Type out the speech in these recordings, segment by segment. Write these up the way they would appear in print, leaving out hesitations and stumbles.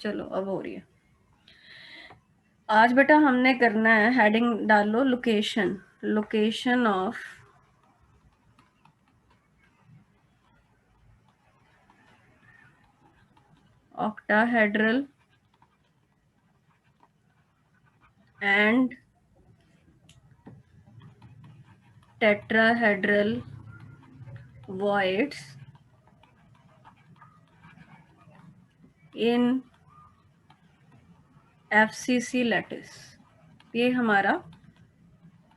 चलो अब हो रही है। आज बेटा हमने करना है, हेडिंग डालो location, location of octahedral and tetrahedral voids in FCC lattice. ये हमारा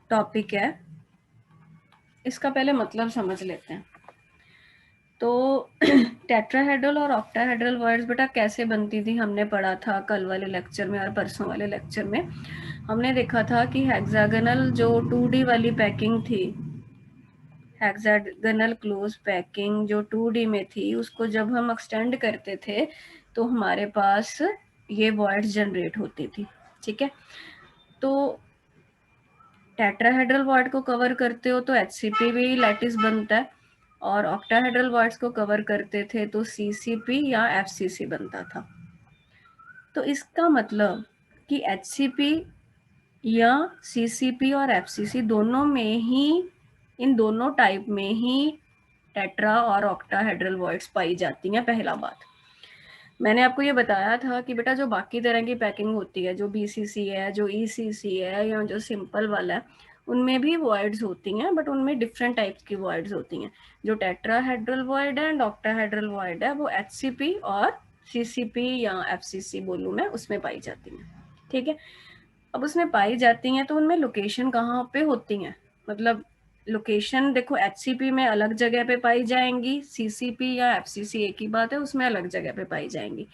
टॉपिक है। इसका पहले मतलब समझ लेते हैं। तो टेट्राहेड्रल और ऑक्टाहेड्रल वर्ड्स बेटा कैसे बनती थी हमने पढ़ा था कल वाले लेक्चर में और परसों वाले लेक्चर में। हमने देखा था कि हेक्सागोनल जो 2D वाली पैकिंग थी, हेक्सागोनल क्लोज पैकिंग जो 2D में थी, उसको जब हम एक्सटेंड करते थे तो हमारे पास ये वर्ड्स जनरेट होती थी। ठीक है, तो टेट्राहेड्रल वर्ड को कवर करते हो तो HCP भी लैटिस बनता है, और ऑक्टाहेड्रल वर्ड्स को कवर करते थे तो CCP या FCC बनता था। तो इसका मतलब कि HCP या CCP और FCC दोनों में ही, इन दोनों टाइप में ही टेट्रा और ऑक्टाहेड्रल वर्ड्स पाई जाती हैं। पहला बात मैंने आपको ये बताया था कि बेटा जो बाकी तरह की पैकिंग होती है, जो BCC है, जो ECC है, या जो सिंपल वाला है, उनमें भी वर्ड्स होती हैं, बट उनमें डिफरेंट टाइप्स की वर्ड्स होती हैं। जो टेट्राहेड्रल वर्ड है एंड ऑक्टाहेड्रल वर्ड है वो HCP और CCP या FCC बोलूँ मैं, उसमें पाई जाती हैं। ठीक है, अब उसमें पाई जाती हैं तो उनमें लोकेशन कहाँ पे होती हैं, मतलब लोकेशन देखो HCP में अलग जगह पे पाई जाएंगी, CCP या FCC एक ही बात है, उसमें अलग जगह पे पाई जाएंगी।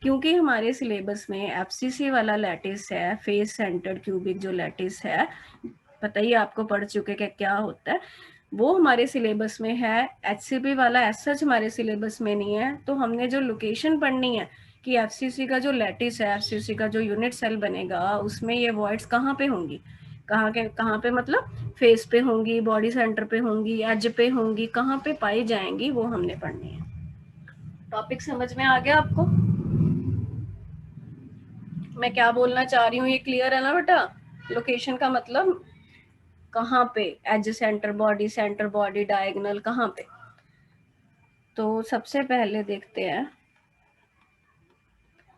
क्योंकि हमारे सिलेबस में FCC वाला लैटिस है, फेस सेंटर्ड क्यूबिक जो लैटिस है, पता ही आपको पढ़ चुके कि क्या होता है, वो हमारे सिलेबस में है। HCP वाला एज सच हमारे सिलेबस में नहीं है। तो हमने जो लोकेशन पढ़नी है कि FCC का जो लैटिस है, FCC का जो यूनिट सेल बनेगा, उसमें ये वर्ड्स कहाँ पे होंगी, कहाँ पे मतलब फेस पे होंगी, बॉडी सेंटर पे होंगी, एज पे होंगी, कहाँ पे पाई जाएंगी, वो हमने पढ़नी है। टॉपिक समझ में आ गया आपको? मैं क्या बोलना चाह रही हूँ ये क्लियर है ना बेटा? लोकेशन का मतलब कहाँ पे, एज सेंटर बॉडी डायगोनल कहाँ पे। तो सबसे पहले देखते हैं।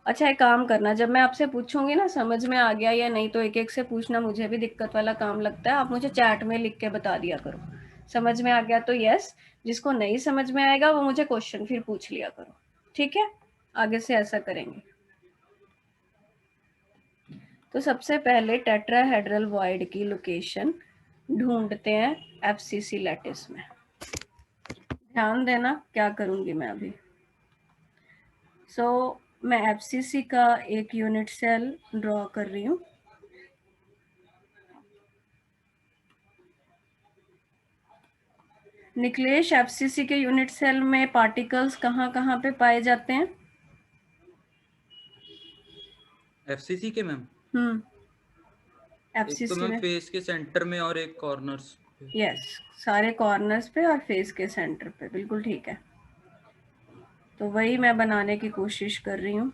अच्छा एक काम करना, जब मैं आपसे पूछूंगी ना समझ में आ गया या नहीं, तो एक एक से पूछना, मुझे भी दिक्कत वाला काम लगता है। आप मुझे चैट में लिख के बता दिया करो, समझ में आ गया तो यस, जिसको नहीं समझ में आएगा वो मुझे क्वेश्चन फिर पूछ लिया करो। ठीक है, आगे से ऐसा करेंगे। तो सबसे पहले टेट्राहेड्रल वॉइड की लोकेशन ढूंढते हैं FCC लैटिस में। ध्यान देना क्या करूंगी मैं अभी। मैं FCC का एक यूनिट सेल ड्रॉ कर रही हूँ। निकलेश, FCC के यूनिट सेल में पार्टिकल्स कहाँ कहाँ पे पाए जाते हैं? FCC के मैम एक तो FCC मैम में फेस के सेंटर में और एक कॉर्नर्स पे। यस, सारे कॉर्नर्स पे और फेस के सेंटर पे, बिल्कुल ठीक है। तो वही मैं बनाने की कोशिश कर रही हूँ।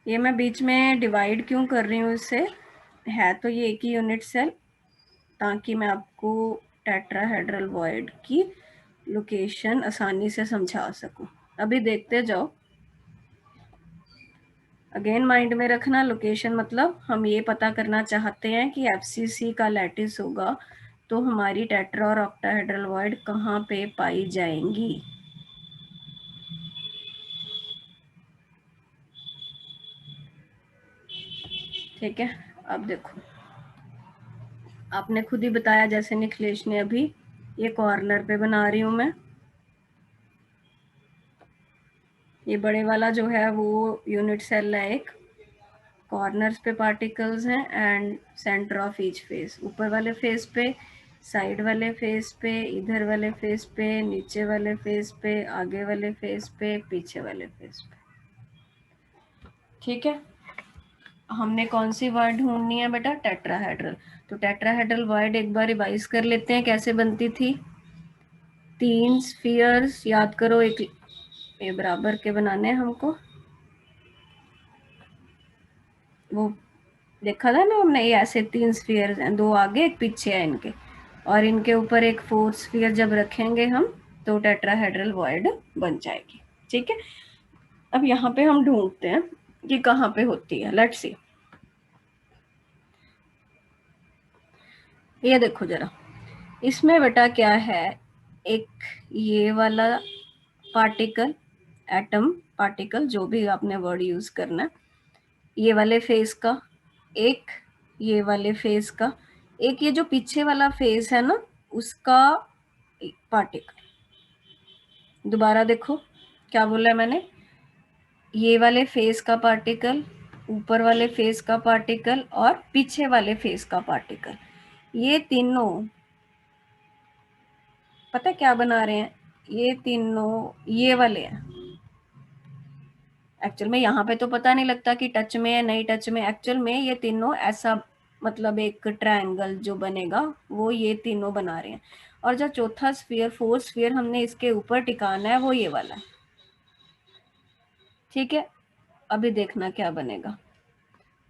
ये मैं बीच में डिवाइड क्यों कर रही हूँ इससे, है तो ये एक ही यूनिट सेल, ताकि मैं आपको टेट्राहेड्रल वॉइड की लोकेशन आसानी से समझा सकूं। अभी देखते जाओ। अगेन माइंड में रखना, लोकेशन मतलब हम ये पता करना चाहते हैं कि FCC का लैटिस होगा तो हमारी टेट्रा और ऑक्टाहेड्रल वॉइड कहाँ पे पाई जाएंगी। ठीक है, अब देखो, आपने खुद ही बताया जैसे निखिलेश ने अभी, ये कॉर्नर पे बना रही हूँ मैं। ये बड़े वाला जो है वो यूनिट सेल है, एक कॉर्नर्स पे पार्टिकल्स हैं and centre of each face, ऊपर वाले फेस पे, साइड वाले फेस पे, इधर वाले फेस पे, नीचे वाले फेस पे, आगे वाले फेस पे, पीछे वाले फेस पे। ठीक है, हमने कौन सी वर्ड ढूंढनी है बेटा? टेट्राहेड्रल। तो टेट्राहेड्रल वर्ड एक बार रिवाइज कर लेते हैं, कैसे बनती थी। 3 स्फीयर्स याद करो, एक ये बराबर के बनाने हैं हमको, वो देखा था ना हमने, ये ऐसे 3 स्फीयर्स हैं, 2 आगे एक पीछे है इनके, और इनके ऊपर एक 4th स्फीयर जब रखेंगे हम तो टेट्राहेड्रल वॉइड बन जाएगी। ठीक है, अब यहाँ पे हम ढूंढते हैं कि कहाँ पे होती है। लेट्स सी, ये देखो जरा, इसमें बेटा क्या है, एक ये वाला पार्टिकल, एटम पार्टिकल, जो भी आपने वर्ड यूज करना है, ये वाले फेस का एक, ये वाले फेस का एक, ये जो पीछे वाला फेस है ना उसका पार्टिकल। दोबारा देखो क्या बोला है मैंने, ये वाले फेस का पार्टिकल, ऊपर वाले फेस का पार्टिकल और पीछे वाले फेस का पार्टिकल, ये तीनों पता क्या बना रहे हैं, ये तीनों ये वाले हैं। एक्चुअल में यहाँ पे तो पता नहीं लगता कि टच में है नहीं टच में, एक्चुअल में ये तीनों ऐसा, मतलब एक ट्रायंगल जो बनेगा वो ये तीनों बना रहे हैं। और जो चौथा स्फीयर, 4th स्फीयर हमने इसके ऊपर टिकाना है वो ये वाला है। ठीक है, अभी देखना क्या बनेगा।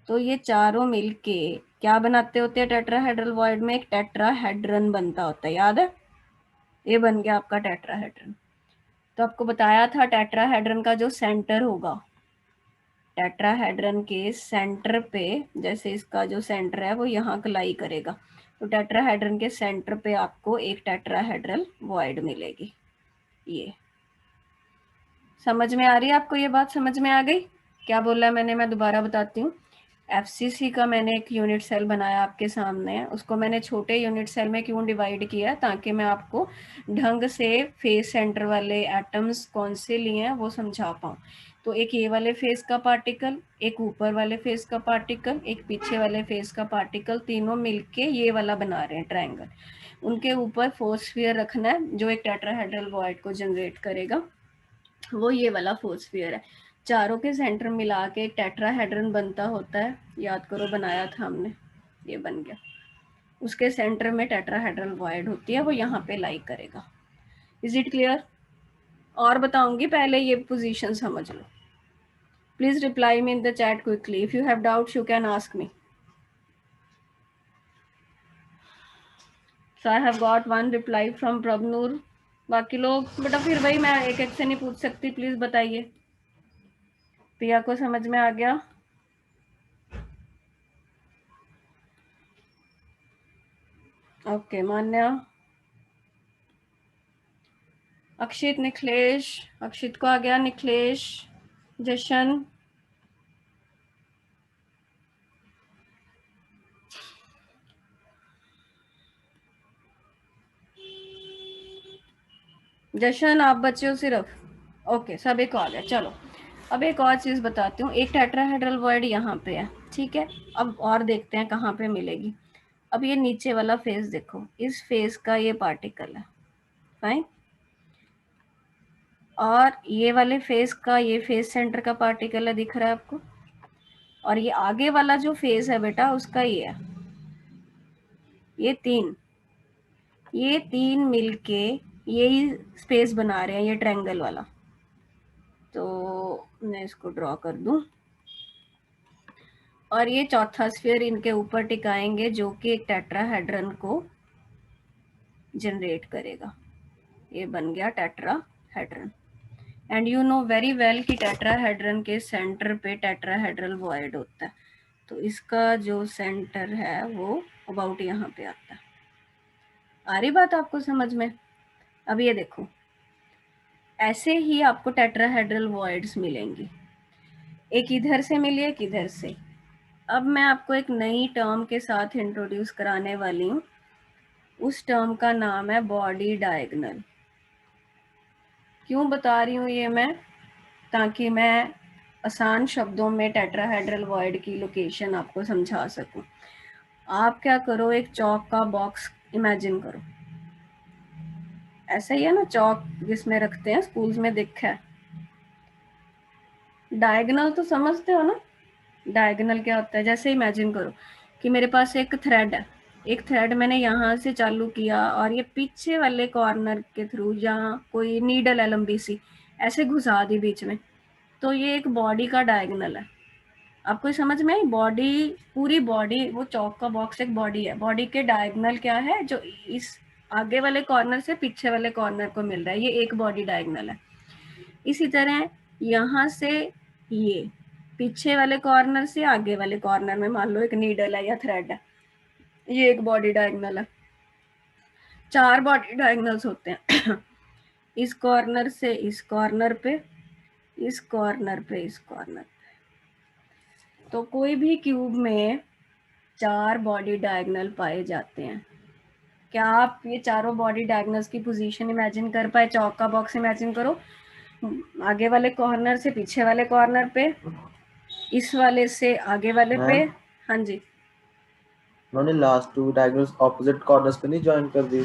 तो ये चारों मिलके क्या बनाते होते हैं टेट्राहेड्रल वॉइड में, एक टेट्राहेड्रन बनता होता है, याद है, ये बन गया आपका टेट्राहेड्रन। तो आपको बताया था टेट्राहेड्रन का जो सेंटर होगा, टेट्राहेड्रन के सेंटर पे, जैसे इसका जो सेंटर है वो यहाँ क्लाई करेगा, तो टेट्राहेड्रन के सेंटर पे आपको एक टेट्राहेड्रल वॉइड मिलेगी। ये समझ में आ रही है आपको, ये बात समझ में आ गई? क्या बोला है मैंने, मैं दोबारा बताती हूँ। एफसीसी का मैंने एक यूनिट सेल बनाया आपके सामने, उसको मैंने छोटे यूनिट सेल में क्यों डिवाइड किया, ताकि मैं आपको ढंग से फेस सेंटर वाले एटम्स कौन से लिए हैं वो समझा पाऊँ। तो एक ये वाले फेस का पार्टिकल, एक ऊपर वाले फेस का पार्टिकल, एक पीछे वाले फेस का पार्टिकल, तीनों मिलके ये वाला बना रहे हैं ट्रायंगल। उनके ऊपर 4th स्फीयर रखना है जो एक टेट्राहेड्रल वॉइड को जनरेट करेगा, वो ये वाला 4th स्फीयर है। चारों के सेंटर मिला के एक टेट्राहेड्रन बनता होता है, याद करो बनाया था हमने, ये बन गया। उसके सेंटर में टेट्राहेड्रल वॉइड होती है, वो यहाँ पे लाई करेगा। Is it clear? और बताऊंगी, पहले ये पोजीशन समझ लो। Please reply me in the chat quickly, if you have doubts you can ask me. So I have got 1 reply from Prabhnoor. बाकी लोग बेटा फिर वही, मैं एक एक से नहीं पूछ सकती, प्लीज बताइए। पिया को समझ में आ गया? ओके, मान्या, अक्षित, निखिलेश, अक्षित को आ गया, निखिलेश, जशन, जशन आप बच्चे हो सिर्फ, ओके सभी को आ गया। चलो अब एक और चीज बताती हूँ, एक टेट्राहेड्रल वर्ड यहाँ पे है, ठीक है, अब और देखते हैं कहाँ पे मिलेगी। अब ये नीचे वाला फेस देखो, इस फेस का ये पार्टिकल है, फाइन, और ये वाले फेस का, ये फेस सेंटर का पार्टिकल है, दिख रहा है आपको, और ये आगे वाला जो फेस है बेटा उसका ये है, ये तीन मिलके यही स्पेस बना रहे हैं, ये ट्रायंगल वाला। तो मैं इसको ड्रॉ कर दूं, और ये चौथा स्फीयर इनके ऊपर टिकाएंगे जो कि एक टेट्राहेड्रन को जनरेट करेगा। ये बन गया tetrahedron. And you know very well कि टेट्राहेड्रन के सेंटर पे टेट्राहेड्रल वॉइड होता है, तो इसका जो सेंटर है वो अबाउट यहाँ पे आता है। आ रही बात आपको समझ में? अब ये देखो, ऐसे ही आपको टेट्राहेड्रल वॉइड्स मिलेंगी, एक इधर से मिली, एक इधर से। अब मैं आपको एक नई टर्म के साथ इंट्रोड्यूस कराने वाली हूँ, उस टर्म का नाम है बॉडी डायगोनल। क्यों बता रही हूँ ये मैं, ताकि मैं आसान शब्दों में टेट्राहेड्रल वॉइड की लोकेशन आपको समझा सकूं। आप क्या करो, एक चौक का बॉक्स इमेजिन करो, ऐसा ही है ना चौक जिसमें रखते हैं, स्कूल्स में देखा है। डायगोनल तो समझते हो ना, डायगोनल क्या होता है, जैसे इमेजिन करो कि मेरे पास एक थ्रेड है, एक थ्रेड मैंने यहाँ से चालू किया और ये पीछे वाले कॉर्नर के थ्रू जहाँ कोई नीडल है लंबी सी ऐसे घुसा दी बीच में, तो ये एक बॉडी का डायगोनल है। आपको समझ में आई? बॉडी, पूरी बॉडी, वो चौक का बॉक्स एक बॉडी है, बॉडी के डायगोनल क्या है, जो इस आगे वाले कॉर्नर से पीछे वाले कॉर्नर को मिल रहा है, ये एक बॉडी डायगोनल है। इसी तरह यहाँ से ये पीछे वाले कॉर्नर से आगे वाले कॉर्नर में मान लो एक नीडल है या थ्रेड है, ये एक बॉडी डायगोनल है। 4 बॉडी डायगोनल्स होते हैं इस कॉर्नर से इस कॉर्नर पे, इस कॉर्नर पे, इस कॉर्नर पे। तो कोई भी क्यूब में 4 बॉडी डायगोनल पाए जाते हैं। क्या आप ये चारों बॉडी डायगोनल्स की पोजीशन इमेजिन कर पाए? चौक का बॉक्स इमेजिन करो, आगे वाले कॉर्नर से पीछे वाले कॉर्नर पे, इस वाले से आगे वाले पे। मैम हाँ जी, उन्होंने लास्ट 2 डायगोनल्स ऑपोजिट कॉर्नर्स पे नहीं ज्वाइन कर दी?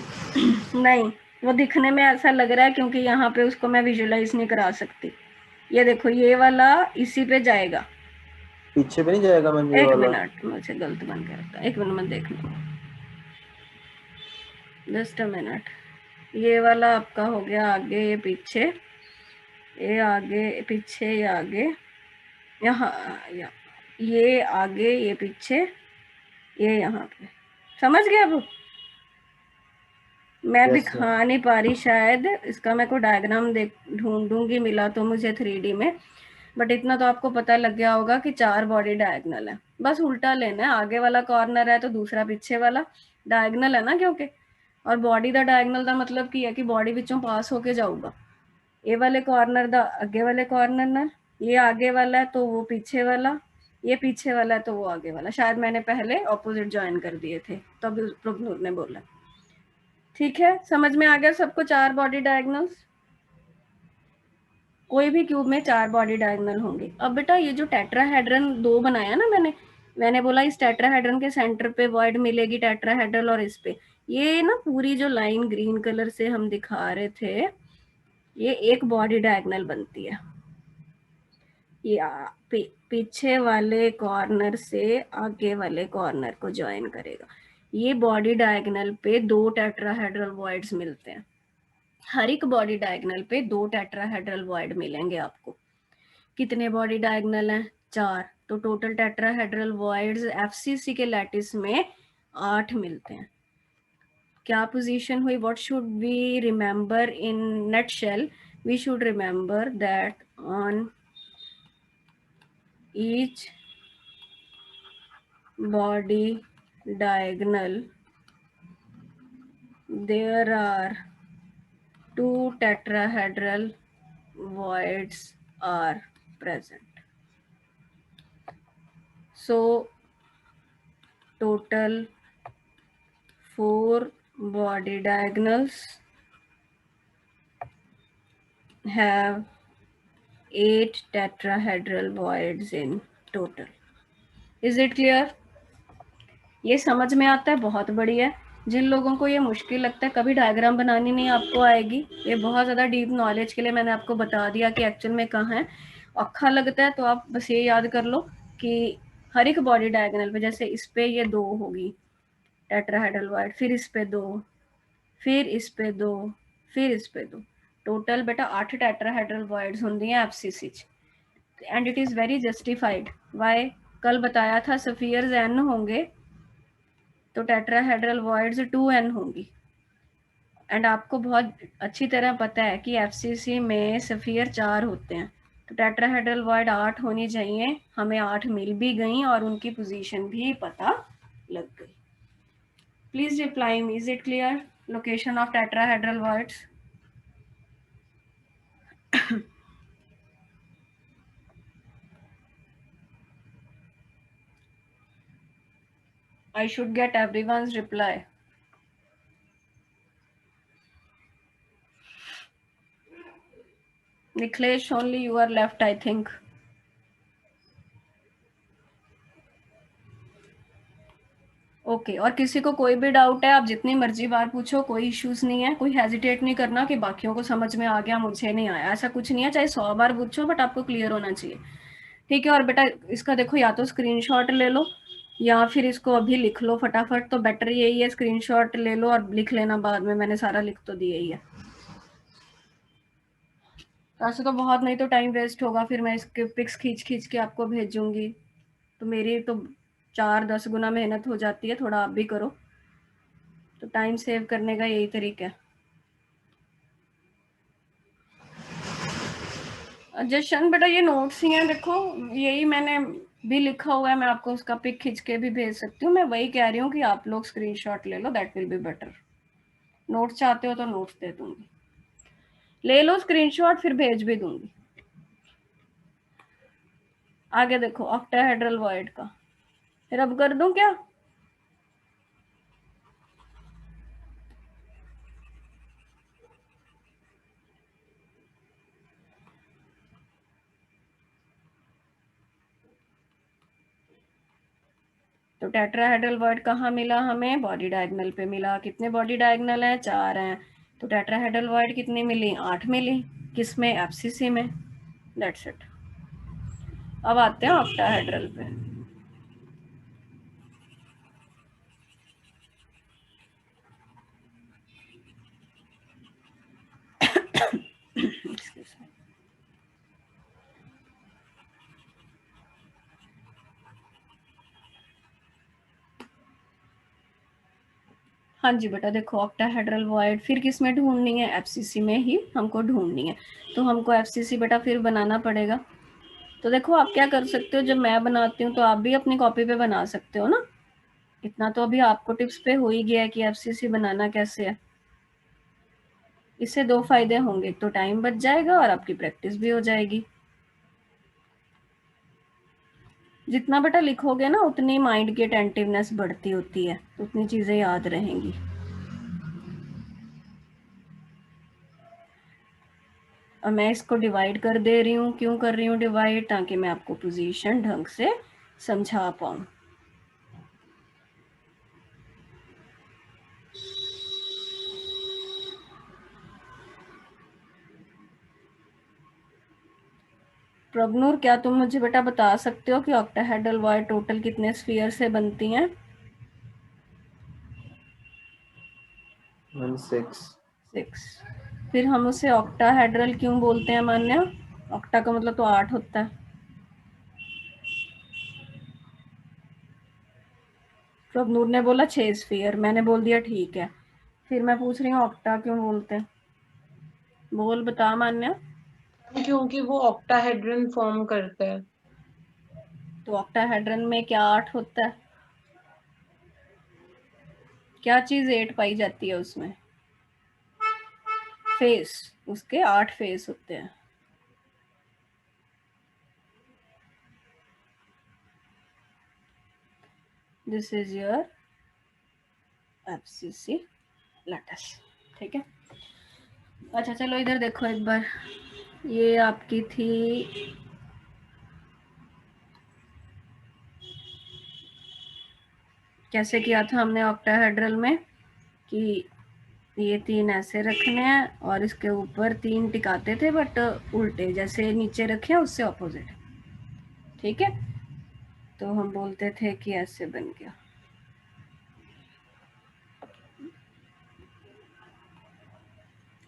नहीं, वो दिखने में ऐसा लग रहा है क्योंकि यहाँ पे उसको मैं विजुलाइज नहीं करा सकती। ये देखो, ये वाला इसी पे जाएगा, पीछे पे नहीं जाएगा मैम ये एक वाला? मिनट, मुझे गलत बन गया था, एक मिनट में देख लो, जस्ट अ मिनट। ये वाला आपका हो गया आगे, ये पीछे, ये आगे पीछे, ये आगे, यहाँ ये आगे, ये पीछे, ये यहाँ पे। समझ गए अब? मैं Yes, दिखा sir. नहीं पा रही शायद, इसका मैं को डायग्राम देख ढूंढूंगी, मिला तो मुझे 3D में, बट इतना तो आपको पता लग गया होगा कि 4 बॉडी डायगोनल है। बस उल्टा लेना है, आगे वाला कॉर्नर है तो दूसरा पीछे वाला डायगोनल है ना, क्योंकि और बॉडी दा डायगोनल का मतलब की है कि बॉडी विचों पास होके जाऊगा। ये वाले कॉर्नर दा आगे वाले कॉर्नर ना, ये आगे वाला है तो वो पीछे वाला, ये पीछे वाला है तो वो आगे वाला। शायद मैंने पहले ऑपोजिट ज्वाइन कर दिए थे तो अभी प्रभनूर ने बोला। ठीक है, समझ में आ गया सबको 4 बॉडी डायगोनल्स? कोई भी क्यूब में 4 बॉडी डायगोनल होंगे। अब बेटा ये जो टेट्राहेड्रन 2 बनाया ना मैंने बोला इस टेट्राहेड्रन के सेंटर पे वॉइड मिलेगी टेट्राहेड्रल, और इस पे ये ना पूरी जो लाइन ग्रीन कलर से हम दिखा रहे थे, ये एक बॉडी डायगोनल बनती है। ये पीछे वाले कॉर्नर से आगे वाले कॉर्नर को ज्वाइन करेगा। ये बॉडी डायगोनल पे 2 टेट्राहेड्रल वॉइड्स मिलते हैं। हर एक बॉडी डायगोनल पे 2 टेट्राहेड्रल वॉइड मिलेंगे आपको। कितने बॉडी डायगोनल हैं? 4। तो टोटल टेट्राहेड्रल वॉइड्स एफसीसी के लैटिस में 8 मिलते हैं। क्या पोजीशन हुई? What should we remember in nutshell? We should remember that on each body diagonal there are 2 tetrahedral voids are present. So total 4 body diagonals have 8 tetrahedral voids in total. Is it clear? ये समझ में आता है? बहुत बढ़िया। जिन लोगों को ये मुश्किल लगता है, कभी डायग्राम बनानी नहीं आपको आएगी, ये बहुत ज़्यादा डीप नॉलेज के लिए मैंने आपको बता दिया कि एक्चुअल में कहाँ है। अक्खा लगता है तो आप बस ये याद कर लो कि हर एक बॉडी डायगोनल पे, जैसे इस पे ये 2 होगी टेट्राहेड्रल वॉइड, फिर इस पे 2, फिर इस पे 2, फिर इस पे 2, टोटल बेटा 8 टेट्राहेड्रल वॉइड्स होंगी हैं एफसीसी च। And it is very justified. Why? कल बताया था सफियर्स n होंगे तो टेट्राहेड्रल वॉइड्स 2n होंगी। एंड आपको बहुत अच्छी तरह पता है कि एफसीसी में सफियर 4 होते हैं, तो टेट्राहेड्रल वॉइड 8 होनी चाहिए। हमें 8 मिल भी गई और उनकी पोजीशन भी पता लग गई। Please reply me, is it clear? Location of tetrahedral voids. I should get everyone's reply. Niklesh, only you are left, I think. Okay, और किसी को कोई भी डाउट है आप जितनी मर्जी बार पूछो, कोई इश्यूज नहीं है। कोई हेजिटेट नहीं करना कि बाकियों को समझ में आ गया मुझे नहीं आया, ऐसा कुछ नहीं है। चाहे 100 बार पूछो बट आपको क्लियर होना चाहिए। ठीक है। और बेटा इसका देखो, या तो स्क्रीनशॉट ले लो या फिर इसको अभी लिख लो फटाफट, तो बेटर यही है, स्क्रीनशॉट ले लो और लिख लेना बाद में, मैंने सारा लिख तो दिया ही है। ऐसे तो बहुत, नहीं तो टाइम वेस्ट होगा, फिर मैं इसके पिक्स खींच खींच के आपको भेजूंगी, तो मेरी तो 4-10 गुना मेहनत हो जाती है, थोड़ा आप भी करो। तो टाइम सेव करने का यही तरीका है। जशन बेटा ये नोट्स ही हैं, देखो यही मैंने भी लिखा हुआ है, मैं आपको उसका पिक खींच के भी भेज सकती हूँ। मैं वही कह रही हूँ कि आप लोग स्क्रीनशॉट ले लो, that will be better. Notes चाहते हो तो नोट्स दे दूंगी, ले लो स्क्रीनशॉट, फिर भेज भी दूंगी। आगे देखो ऑक्टाहेड्रल वॉइड का, फिर अब कर दूं क्या? तो टेट्राहेड्रल वर्ड कहाँ मिला हमें? बॉडी डायगोनल पे मिला। कितने बॉडी डायगोनल है? 4 हैं। तो टेट्राहेड्रल वर्ड कितनी मिली? 8 मिली। किसमें? एफसीसी में। That's it. अब आते हैं ऑक्टाहेड्रल पे। हाँ जी बेटा देखो, ऑक्टाहेड्रल वॉइड फिर किस में ढूंढनी है? एफसीसी में ही हमको ढूंढनी है। तो हमको एफसीसी बेटा फिर बनाना पड़ेगा। तो देखो आप क्या कर सकते हो, जब मैं बनाती हूँ तो आप भी अपनी कॉपी पे बना सकते हो ना। इतना तो अभी आपको टिप्स पे हो ही गया है कि एफसीसी बनाना कैसे है। इससे 2 फायदे होंगे, तो टाइम बच जाएगा और आपकी प्रैक्टिस भी हो जाएगी। जितना बेटा लिखोगे ना उतनी माइंड की अटेंटिवनेस बढ़ती होती है, तो उतनी चीजें याद रहेंगी। और मैं इसको डिवाइड कर दे रही हूँ। क्यों कर रही हूँ डिवाइड? ताकि मैं आपको पोजीशन ढंग से समझा पाऊँ। प्रभनूर क्या तुम मुझे बेटा बता सकते हो कि ऑक्टाहेड्रल वॉइड टोटल कितने स्फीयर से बनती हैं? 6। फिर हम उसे ऑक्टाहेड्रल क्यों बोलते हैं मान्या? ऑक्टा का मतलब तो 8 होता है। प्रभनूर ने बोला 6 स्फीयर, मैंने बोल दिया ठीक है। फिर मैं पूछ रही हूँ ऑक्टा क्यों बोलते हैं? बोल बता मान्या। क्योंकि वो ऑक्टाहेड्रन फॉर्म करता है। तो ऑक्टाहेड्रन में क्या 8 होता है? क्या चीज 8 पाई जाती है उसमें? फेस। उसके 8 फेस होते हैं। This is your FCC lattice. ठीक है। अच्छा चलो इधर देखो एक बार, ये आपकी थी कैसे किया था हमने ऑक्टाहेड्रल में, कि ये 3 ऐसे रखने हैं और इसके ऊपर 3 टिकाते थे, बट उल्टे, जैसे नीचे रखे उससे ऑपोजिट। ठीक है। तो हम बोलते थे कि ऐसे बन गया।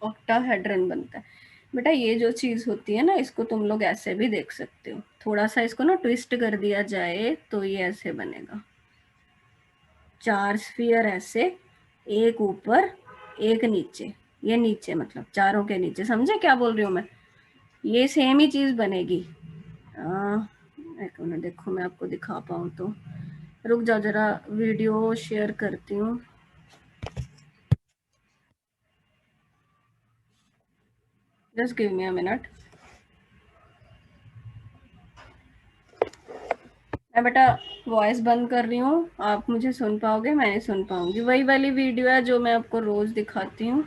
ऑक्टाहेड्रन बनता है। बेटा ये जो चीज होती है ना, इसको तुम लोग ऐसे भी देख सकते हो। थोड़ा सा इसको ना ट्विस्ट कर दिया जाए तो ये ऐसे बनेगा। 4 स्फीयर ऐसे, एक ऊपर एक नीचे। ये नीचे मतलब चारों के नीचे, समझे क्या बोल रही हूँ मैं? ये सेम ही चीज बनेगी। एक मिनट देखो, मैं आपको दिखा पाऊँ तो। रुक जाओ जरा, वीडियो शेयर करती हूँ। Just give me a minute. मैं बेटा वॉइस बंद कर रही हूँ, आप मुझे सुन पाओगे? मैं नहीं सुन पाऊंगी। वही वाली वीडियो है जो मैं आपको रोज दिखाती हूँ।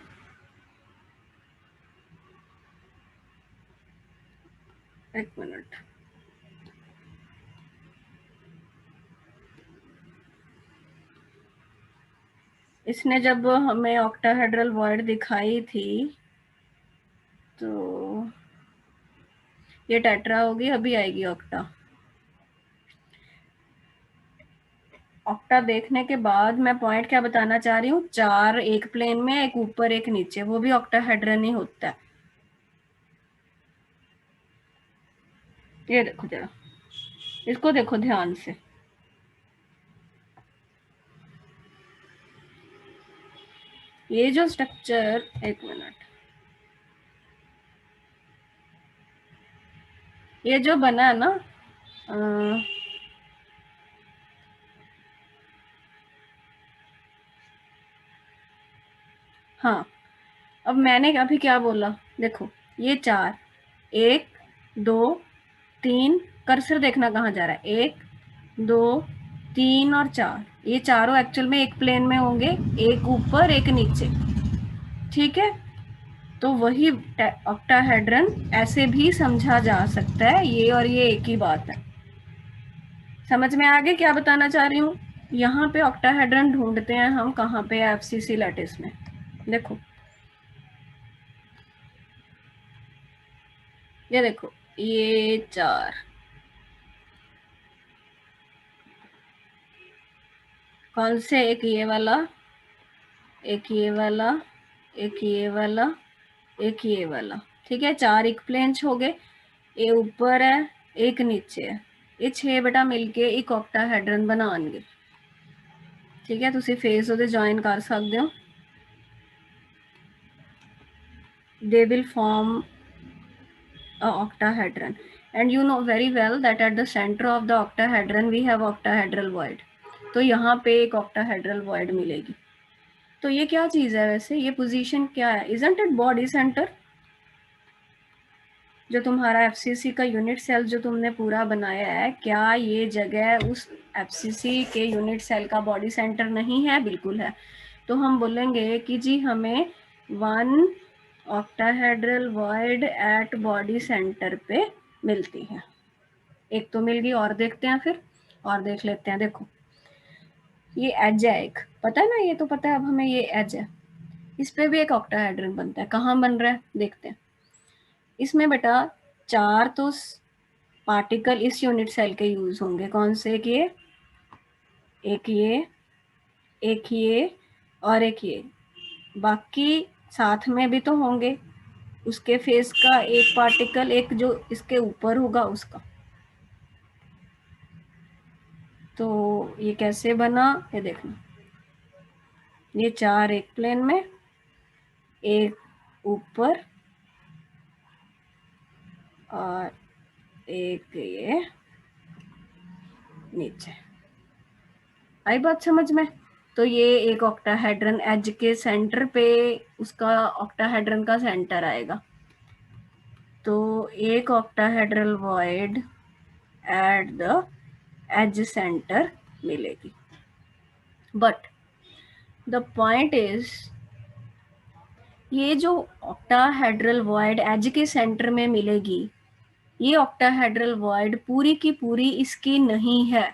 एक मिनट। इसने जब हमें ऑक्टाहेड्रल वॉइड दिखाई थी तो ये टेट्रा होगी, अभी आएगी ऑक्टा। ऑक्टा देखने के बाद मैं पॉइंट क्या बताना चाह रही हूँ, 4 एक प्लेन में, एक ऊपर एक नीचे, वो भी ऑक्टाहेड्रन ही होता है। ये देखो जरा, इसको देखो ध्यान से। ये जो स्ट्रक्चर, एक मिनट, ये जो बना है ना, हाँ, अब मैंने अभी क्या बोला, देखो ये 4, 1 2 3, कर्सर देखना कहाँ जा रहा है, 1 2 3 और 4, ये चारों एक्चुअल में एक प्लेन में होंगे, एक ऊपर एक नीचे, ठीक है। तो वही ऑक्टाहेड्रन ऐसे भी समझा जा सकता है, ये और ये एक ही बात है। समझ में आ गया क्या बताना चाह रही हूँ। यहाँ पे ऑक्टाहेड्रन ढूंढते हैं हम कहाँ पे, एफसीसी लैटिस में। देखो ये देखो, ये 4, कौन से, एक ये वाला, एक ये वाला, एक ये वाला, एक ये वाला, ठीक है। 4 इक्विप्लेन्स हो गए, ये ऊपर है एक नीचे है, ये 6 बटा मिलके एक ऑक्टाहेड्रन बनाएंगे, ठीक है। तुसी फेस ਉਹਦੇ जॉइन कर सकते हो, they will form a octahedron, and you know very well that at the center of the octahedron we have octahedral void। तो यहाँ पे एक octahedral void मिलेगी। तो ये क्या चीज है वैसे, ये पोजीशन क्या है, isn't it body center? जो तुम्हारा एफसीसी का यूनिट सेल जो तुमने पूरा बनाया है, क्या ये जगह उस एफसीसी के यूनिट सेल का बॉडी सेंटर नहीं है? बिल्कुल है। तो हम बोलेंगे कि जी हमें 1 octahedral void at body centre पे मिलती है। एक तो मिल गई, और देखते हैं फिर, और देख लेते हैं। देखो ये एज है एक, पता है ना, ये तो पता है अब हमें, ये एज है, इस पे भी एक ऑक्टाहेड्रन बनता है। कहाँ बन रहा है देखते हैं। इसमें बेटा 4 तो पार्टिकल इस यूनिट सेल के यूज होंगे, कौन से, एक ये, एक ये, एक ये और एक ये, बाकी साथ में भी तो होंगे उसके फेस का एक पार्टिकल, एक जो इसके ऊपर होगा उसका। तो ये कैसे बना, ये देखना, ये 4 एक प्लेन में, एक ऊपर और एक ये नीचे। आई बात समझ में? तो ये एक ऑक्टाहेड्रन एज के सेंटर पे, उसका ऑक्टाहेड्रन का सेंटर आएगा। तो एक octahedral void at the edge centre मिलेगी। बट द पॉइंट इज, ये जो ऑक्टाहेड्रल वॉइड एज के सेंटर में मिलेगी, ये ऑक्टाहेड्रल वॉइड पूरी की पूरी इसकी नहीं है,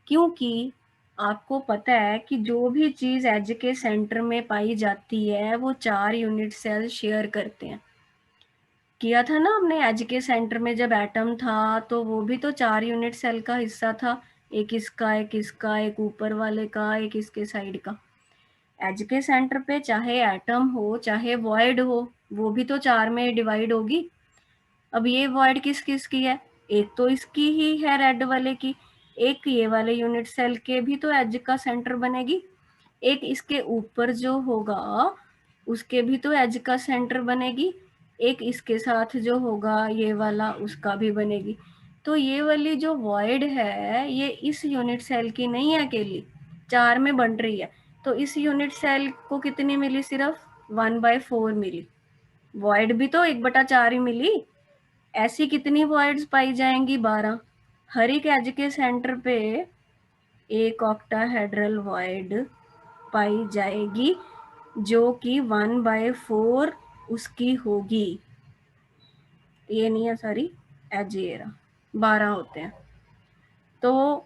क्योंकि आपको पता है कि जो भी चीज एज के सेंटर में पाई जाती है वो 4 यूनिट सेल शेयर करते हैं। किया था ना हमने, एज के सेंटर में जब एटम था तो वो भी तो 4 यूनिट सेल का हिस्सा था, एक इसका, एक इसका, एक ऊपर वाले का, एक इसके साइड का। एज के सेंटर पे चाहे एटम हो चाहे वॉइड हो, वो भी तो 4 में डिवाइड होगी। अब ये वॉइड किस किस की है, एक तो इसकी ही है रेड वाले की, एक ये वाले यूनिट सेल के भी तो एज का सेंटर बनेगी, एक इसके ऊपर जो होगा उसके भी तो एज का सेंटर बनेगी, एक इसके साथ जो होगा ये वाला उसका भी बनेगी। तो ये वाली जो वॉइड है ये इस यूनिट सेल की नहीं है अकेली, 4 में बन रही है। तो इस यूनिट सेल को कितनी मिली, सिर्फ 1/4 मिली। वॉइड भी तो 1/4 ही मिली। ऐसी कितनी वॉइड्स पाई जाएंगी, 12। हर एक एज के सेंटर पे एक ऑक्टाहेड्रल वॉइड पाई जाएगी जो कि 1/4 उसकी होगी। ये नहीं है, सॉरी, एज ये रहा, 12 होते हैं। तो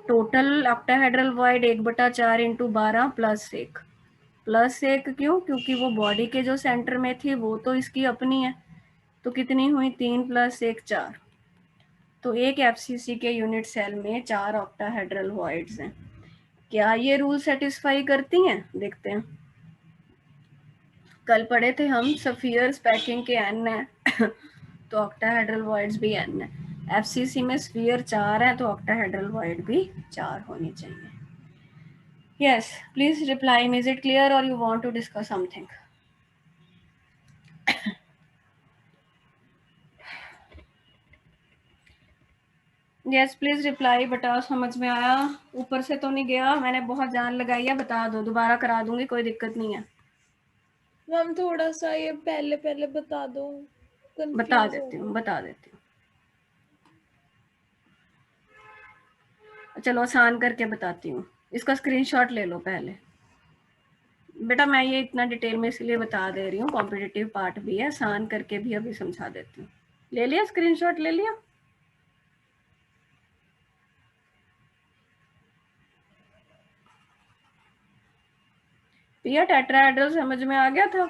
टोटल ऑक्टाहेड्रल वॉइड 1/4 इंटू 12 +1, +1 क्यों, क्योंकि वो बॉडी के जो सेंटर में थी वो तो इसकी अपनी है। तो कितनी हुई, 3 + 1 4। तो एक एफसीसी के यूनिट सेल में 4 ऑक्टाहेड्रल वॉइड्स हैं। क्या ये रूल सेटिस्फाई करती हैं? देखते हैं। कल पढ़े थे हम सफियर पैकिंग के n है तो ऑक्टाहेड्रल वॉइड्स भी n है। एफसीसी में स्फीयर 4 है तो ऑक्टाहेड्रल वॉइड भी 4 होनी चाहिए। Yes, please reply me. Is it clear or you want to discuss something? Yes, please reply. बताओ समझ में आया? ऊपर से तो नहीं गया? मैंने बहुत जान लगाई है, बता दो, दोबारा करा दूंगी, कोई दिक्कत नहीं है। मैम थोड़ा सा ये पहले पहले बता दो, बता देती हूँ। चलो आसान करके बताती हूँ, इसका स्क्रीनशॉट ले लो पहले। बेटा मैं ये इतना डिटेल में इसलिए बता दे रही हूँ, कॉम्पिटिटिव पार्ट भी है, आसान करके भी अभी समझा देती हूँ। ले लिया स्क्रीनशॉट? ले लिया? पिया टेट्राहेड्रल समझ में आ गया था?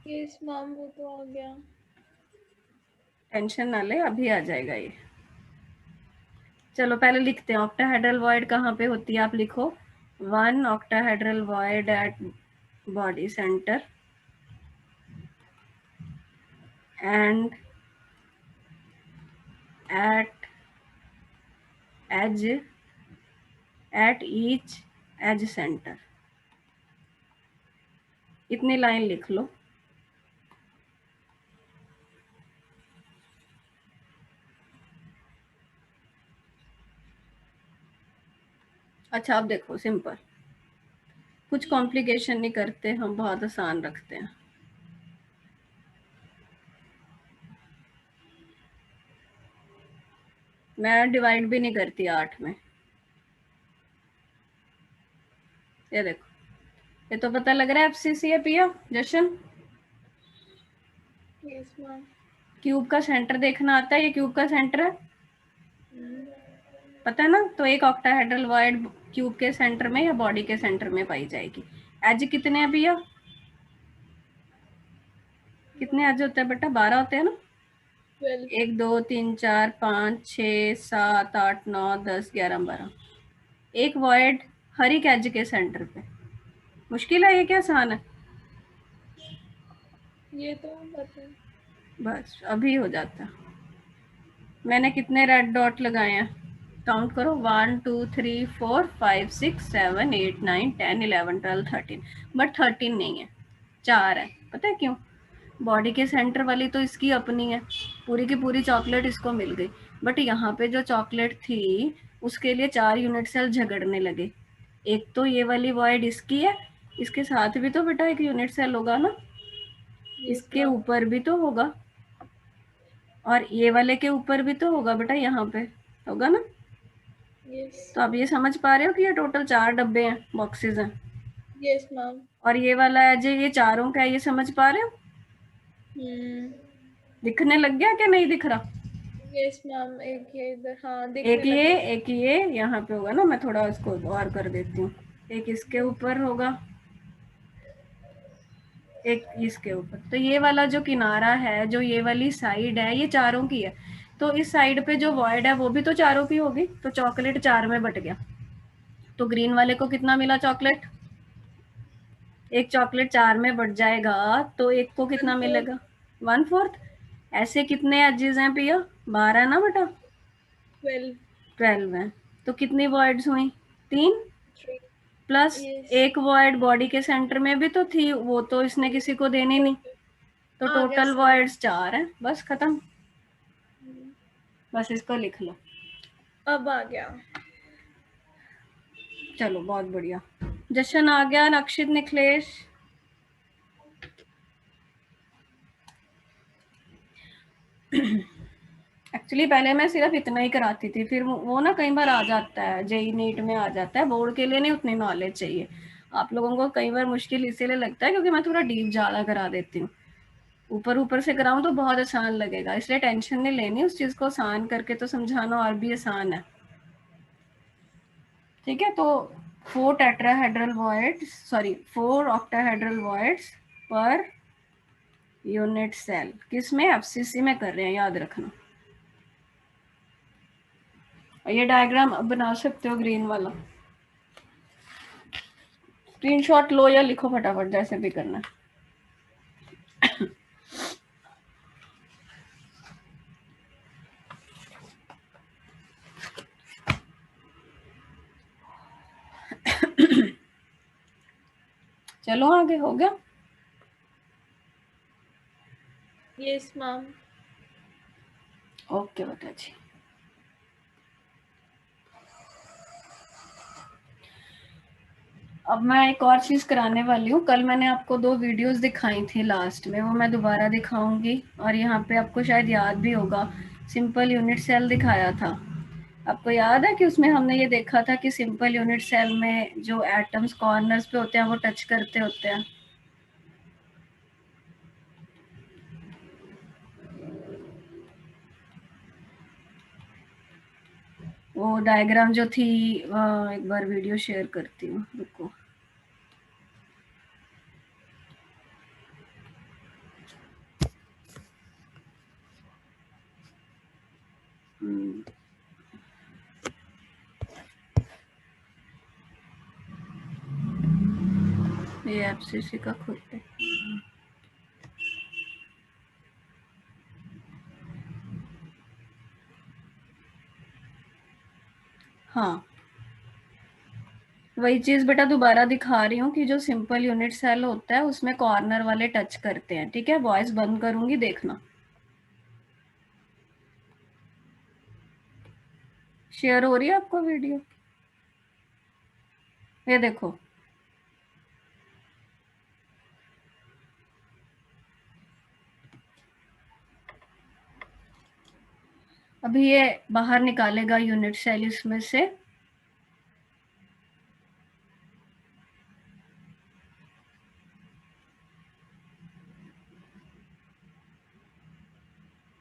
यस मैम, वो तो आ गया। टेंशन ना ले, अभी आ जाएगा ये। चलो पहले लिखते हैं ऑक्टाहेड्रल वॉइड कहाँ पे होती है। आप लिखो 1 octahedral void at body centre and at edge at each edge centre. इतनी लाइन लिख लो। अच्छा अब देखो, सिंपल, कुछ कॉम्प्लिकेशन नहीं करते हम, बहुत आसान रखते हैं। मैं डिवाइड भी नहीं करती 8 में। ये देखो, ये तो पता लग रहा है एफसीसी है पिया। जशन, यस मैम। क्यूब का सेंटर देखना आता है? ये क्यूब का सेंटर है, पता है ना? तो एक ऑक्टाहेड्रल वॉइड क्यूब के सेंटर में या बॉडी के सेंटर में पाई जाएगी। एज कितने हैं भैया? कितने एज होते हैं बेटा? 12 होते हैं ना? 1 2 3 4 5 6 7 8 9 10 11 12। एक वॉइड हर एक एज के सेंटर पे। मुश्किल है ये क्या आसान है? ये तो पता है। बस अभी हो जाता। मैंने कितने रेड डॉट लगाए हैं? काउंट करो, 1 2 3 4 5 6 7 8 9 10 11 12 13। बट 13 नहीं है, 4 है। पता है क्यों? बॉडी के सेंटर वाली तो इसकी अपनी है, पूरी की पूरी चॉकलेट इसको मिल गई। बट यहाँ पे जो चॉकलेट थी उसके लिए 4 यूनिट सेल झगड़ने लगे। एक तो ये वाली वॉइड इसकी है, इसके साथ भी तो बेटा एक यूनिट सेल होगा ना, इसके ऊपर भी तो होगा, और ये वाले के ऊपर भी तो होगा बेटा, यहाँ पे होगा ना। यस। तो आप ये समझ पा रहे हो कि ये टोटल 4 डब्बे हैं, बॉक्सेस हैं। Yes ma'am. और ये वाला है जो ये चारों का है, ये समझ पा रहे हो? दिखने लग गया क्या? नहीं दिख रहा? यस मैम, एक ये इधर, हाँ एक ये यहाँ पे होगा ना, मैं थोड़ा इसको और कर देती हूँ। एक इसके ऊपर होगा, एक इसके ऊपर। तो ये वाला जो किनारा है, जो ये वाली साइड है, ये चारों की है। तो इस साइड पे जो वॉइड है वो भी तो चारों की होगी। तो चॉकलेट 4 में बट गया। तो ग्रीन वाले को कितना मिला चॉकलेट? एक चॉकलेट 4 में बट जाएगा तो एक को कितना मिलेगा? 1/4। ऐसे कितने एजेस हैं पिया? 12 ना बेटा? 12 है। तो कितनी वॉइड्स हुई? 3 प्लस एक वॉइड बॉडी के सेंटर में भी तो थी, वो तो इसने किसी को देनी नहीं। तो टोटल वॉइड्स 4 हैं। बस खत्म, बस इसको लिख लो। अब आ गया। चलो बहुत बढ़िया। जशन आ गया, नक्षित, निखिलेश। एक्चुअली पहले मैं सिर्फ इतना ही कराती थी, फिर वो ना कई बार आ जाता है, जेई नीट में आ जाता है, बोर्ड के लिए नहीं उतनी नॉलेज चाहिए। आप लोगों को कई बार मुश्किल इसीलिए लगता है क्योंकि मैं थोड़ा डीप ज़्यादा करा देती हूँ। ऊपर ऊपर से कराऊँ तो बहुत आसान लगेगा, इसलिए टेंशन नहीं लेनी, उस चीज़ को आसान करके तो समझाना और भी आसान है। ठीक है, तो 4 octahedral voids per unit cell किसमें, एफसीसी में कर रहे हैं, याद रखना। और ये डायग्राम अब बना सकते हो ग्रीन वाला, स्क्रीनशॉट लो या लिखो फटाफट, जैसे भी करना है। चलो आगे, हो गया। Yes ma'am. ओके बेटा जी। अब मैं एक और चीज कराने वाली हूँ। कल मैंने आपको 2 वीडियोस दिखाई थी लास्ट में, वो मैं दोबारा दिखाऊंगी। और यहाँ पे आपको शायद याद भी होगा, सिंपल यूनिट सेल दिखाया था। आपको याद है कि उसमें हमने ये देखा था कि सिंपल यूनिट सेल में जो एटम्स कॉर्नर्स पे होते हैं वो टच करते होते हैं। वो डायग्राम जो थी, एक बार वीडियो शेयर करती हूँ, रुको। ये एफसीसी का खुद है। हाँ, वही चीज बेटा दोबारा दिखा रही हूँ कि जो सिंपल यूनिट सेल होता है उसमें कॉर्नर वाले टच करते हैं। ठीक है, वॉइस बंद करूंगी, देखना। शेयर हो रही है आपको वीडियो, ये देखो। अभी ये बाहर निकालेगा यूनिट सेल इसमें से।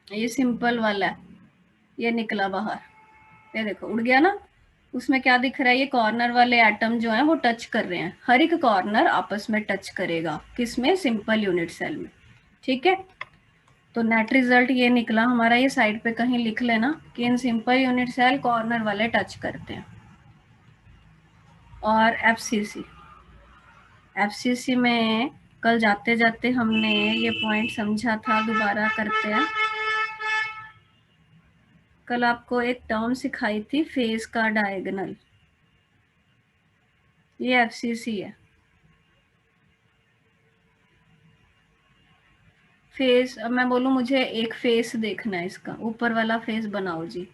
ये सिंपल वाला है, ये निकला बाहर, ये देखो उड़ गया ना। उसमें क्या दिख रहा है, ये कॉर्नर वाले एटम जो हैं वो टच कर रहे हैं। हर एक कॉर्नर आपस में टच करेगा, किसमें, सिंपल यूनिट सेल में। ठीक है, तो नेट रिजल्ट ये निकला हमारा। ये साइड पे कहीं लिख लेना कि in simple unit cell corner वाले टच करते हैं। और एफसीसी में कल जाते जाते हमने ये पॉइंट समझा था, दोबारा करते हैं। कल आपको एक टर्म सिखाई थी, फेज का डायगोनल। ये एफसीसी है। फेस, अब मैं बोलूं मुझे एक फेस देखना है इसका, ऊपर वाला फेस बनाओ जी।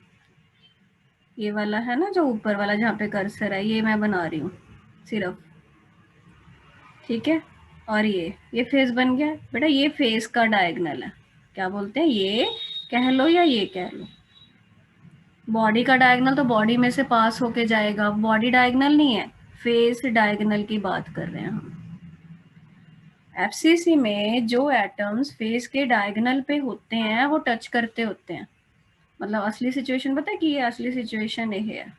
ये वाला है ना, जो ऊपर वाला जहाँ पे कर्सर है, ये मैं बना रही हूँ सिर्फ। ठीक है, और ये फेस बन गया बेटा। ये फेस का डायगोनल है, क्या बोलते हैं, ये कह लो या ये कह लो। बॉडी का डायगोनल तो बॉडी में से पास होके जाएगा, बॉडी डायगोनल नहीं है, फेस डायगोनल की बात कर रहे हैं हम। एफसीसी में जो एटम्स फेस के डायगोनल पे होते हैं वो टच करते होते हैं। मतलब असली सिचुएशन पता है कि ये असली सिचुएशन ये है,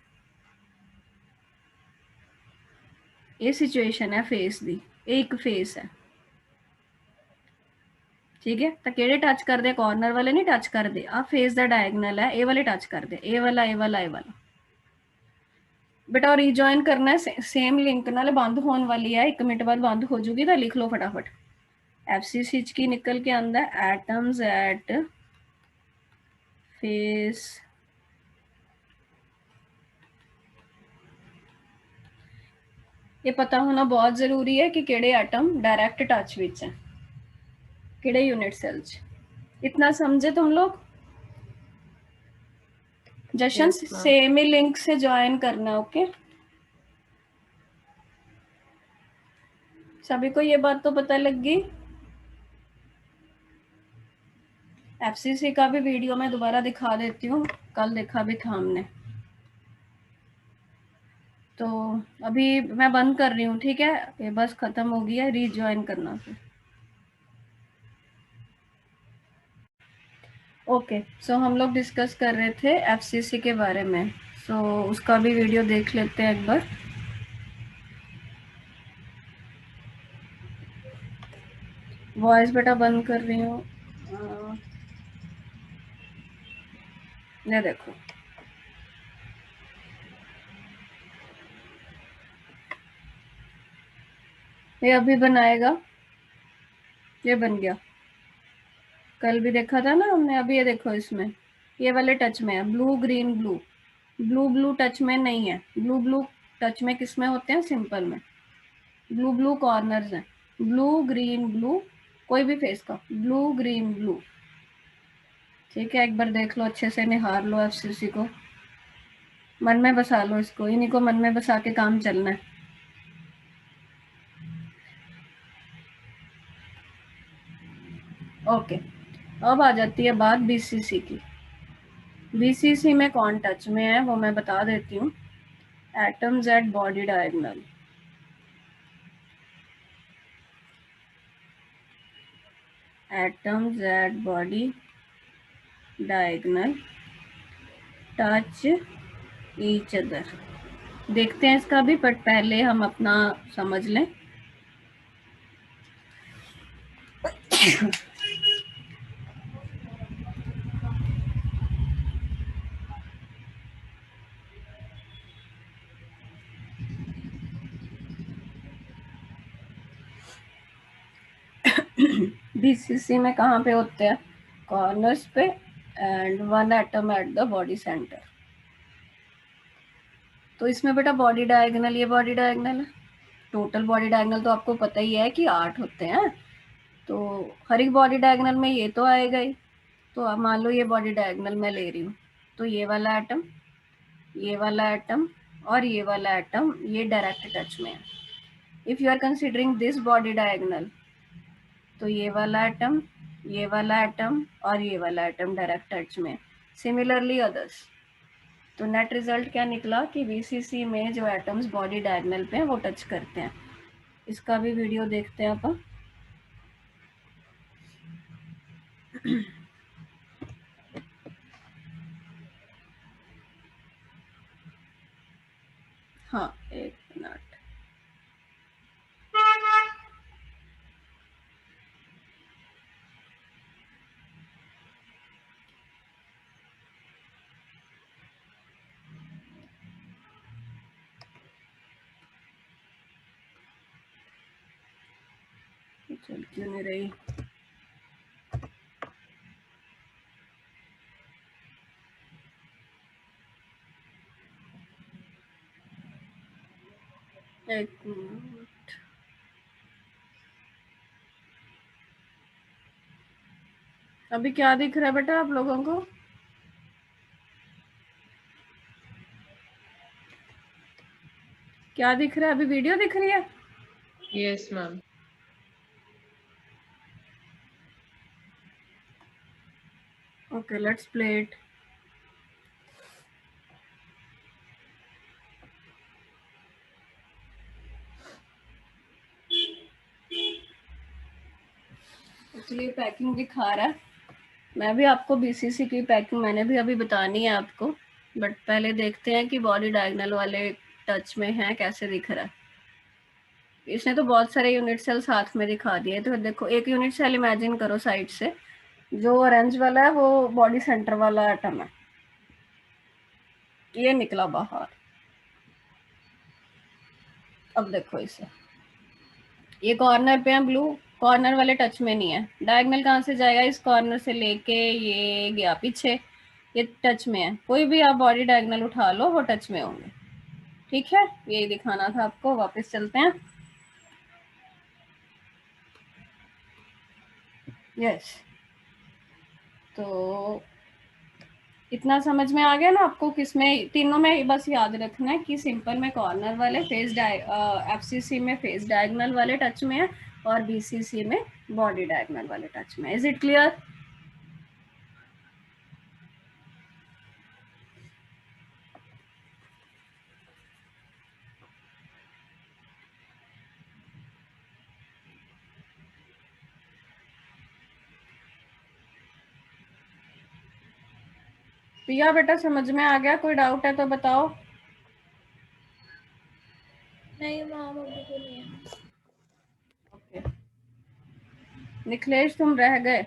ये सिचुएशन है फेस दी, एक फेस है। ठीक है, तो केड़े टच कर दे, कॉर्नर वाले नहीं टच कर दे। आ फेस दा डायगोनल है, ए वाले टच कर दे, ए वाला ए वाला ए वाला बेटा। और रीजॉइन करना है, सेम लिंक नाल बंद होने वाली है, 1 मिनट बाद बंद हो जूगी, तो लिख लो फटाफट। एफसीसी की निकल के आंदा एटम्स एट फेस ये पता होना बहुत जरूरी है कि केड़े एटम डायरेक्ट टच विच है, केड़े यूनिट सेल्स। इतना समझे तुम लोग? जशन Yes, ma'am. सेम ही लिंक से ज्वाइन करना, ओके। सभी को ये बात तो पता लग गई। एफसीसी का भी वीडियो मैं दोबारा दिखा देती हूँ, कल देखा भी था हमने। तो अभी मैं बंद कर रही हूँ, ठीक है, ये बस खत्म हो गया, रीज्वाइन करना फिर। ओके, सो हम लोग डिस्कस कर रहे थे एफसीसी के बारे में। सो उसका भी वीडियो देख लेते हैं एक बार। वॉइस बेटा बंद कर रही हूँ। ये देखो, ये अभी बनाएगा, ये बन गया। कल भी देखा था ना हमने। अभी ये देखो, इसमें ये वाले टच में है blue green blue. Blue blue touch में नहीं है। ब्लू ब्लू टच में किस में होते हैं? सिंपल में। ब्लू ब्लू कॉर्नर्स हैं, ब्लू ग्रीन ब्लू, कोई भी फेस का ब्लू ग्रीन ब्लू। ठीक है, एक बार देख लो, अच्छे से निहार लो एफसीसी को, मन में बसा लो इसको, इन्हीं को मन में बसा के काम चलना है। ओके, अब आ जाती है बात बीसीसी की। बीसीसी में कौन टच में है वो मैं बता देती हूँ। Atoms at body diagonal, atoms at body diagonal touch each other. देखते हैं इसका भी, बट पहले हम अपना समझ लें। बीसीसी में कहाँ पे होते हैं? कॉर्नर्स पे, and one atom at the body centre. तो इसमें बेटा बॉडी डायगोनल, ये बॉडी डायगोनल है। टोटल बॉडी डायगोनल तो आपको पता ही है कि 8 होते हैं। तो हर एक बॉडी डायगोनल में ये तो आएगा ही। तो अब मान लो ये बॉडी डायगोनल मैं ले रही हूँ, तो ये वाला एटम, ये वाला एटम और ये वाला एटम ये डायरेक्ट टच में है। If you are considering this body diagonal, तो ये वाला एटम, ये वाला एटम और ये वाला एटम डायरेक्ट टच में। Similarly others. तो नेट रिजल्ट क्या निकला कि बीसीसी में जो एटम्स बॉडी डायगोनल पे हैं वो टच करते हैं। इसका भी वीडियो देखते हैं अपन। हाँ, एक मिनट। चल क्यों नहीं रही? एक मिनट। अभी क्या दिख रहा है बेटा आप लोगों को? क्या दिख रहा है? अभी वीडियो दिख रही है? Yes ma'am. Okay, let's play it. Actually packing दिखा रहा है। मैं भी आपको बीसीसी की पैकिंग मैंने भी अभी बतानी है आपको, बट पहले देखते हैं कि बॉडी डायगोनल वाले टच में है, कैसे दिख रहा है। इसने तो बहुत सारे यूनिट सेल साथ में दिखा दिए। तो देखो, एक यूनिट सेल इमेजिन करो साइड से, जो ऑरेंज वाला है वो बॉडी सेंटर वाला एटम है, ये निकला बाहर। अब देखो इसे, ये कॉर्नर पे है ब्लू, कॉर्नर वाले टच में नहीं है। डायगोनल कहाँ से जाएगा? इस कॉर्नर से लेके ये गया पीछे, ये टच में है। कोई भी आप बॉडी डायगोनल उठा लो वो टच में होंगे। ठीक है, यही दिखाना था आपको। वापस चलते हैं। यस, तो इतना समझ में आ गया ना आपको? किसमें? तीनों में बस याद रखना है कि सिंपल में कॉर्नर वाले फेस एफसीसी में फेस डायगोनल वाले टच में है, और बीसीसी में बॉडी डायगोनल वाले टच में। Is it clear? प्रिया बेटा समझ में आ गया? कोई डाउट है तो बताओ। नहीं मैम, अभी तो नहीं है। ओके, निखिलेश तुम रह गए।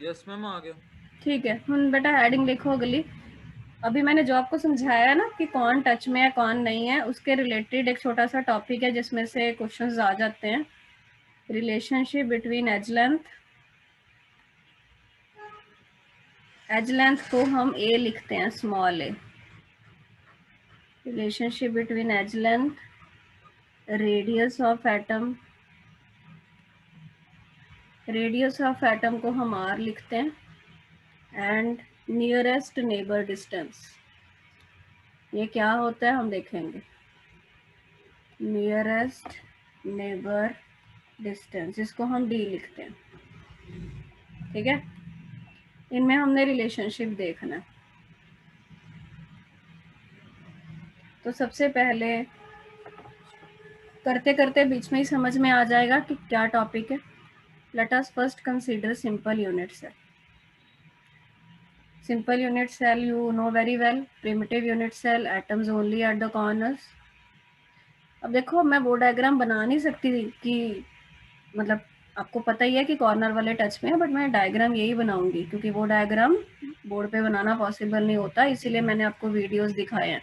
यस मैम आ गया। ठीक है, बेटा हेडिंग लिखो अगली। अभी मैंने जो आपको समझाया ना कि कौन टच में है कौन नहीं है, उसके रिलेटेड एक छोटा सा टॉपिक है जिसमें से क्वेश्चंस आ जाते हैं। रिलेशनशिप बिटवीन एज लेंथ को हम ए लिखते हैं, small a. Relationship between edge length, radius of atom, radius of atom को हम आर लिखते हैं, एंड नियरेस्ट नेबर डिस्टेंस, ये क्या होता है हम देखेंगे। नियरेस्ट नेबर डिस्टेंस, इसको हम डी लिखते हैं। ठीक है, इनमें हमने रिलेशनशिप देखना है। तो सबसे पहले करते करते बीच में ही समझ में आ जाएगा कि क्या टॉपिक है। Let us first consider simple unit cell. Simple unit cell you know very well, primitive unit cell, atoms only at the corners. अब देखो मैं वो डायग्राम बना नहीं सकती कि मतलब आपको पता ही है कि कॉर्नर वाले टच में है, बट मैं डायग्राम यही बनाऊंगी क्योंकि वो डायग्राम बोर्ड पे बनाना पॉसिबल नहीं होता, इसीलिए मैंने आपको वीडियोस दिखाए हैं।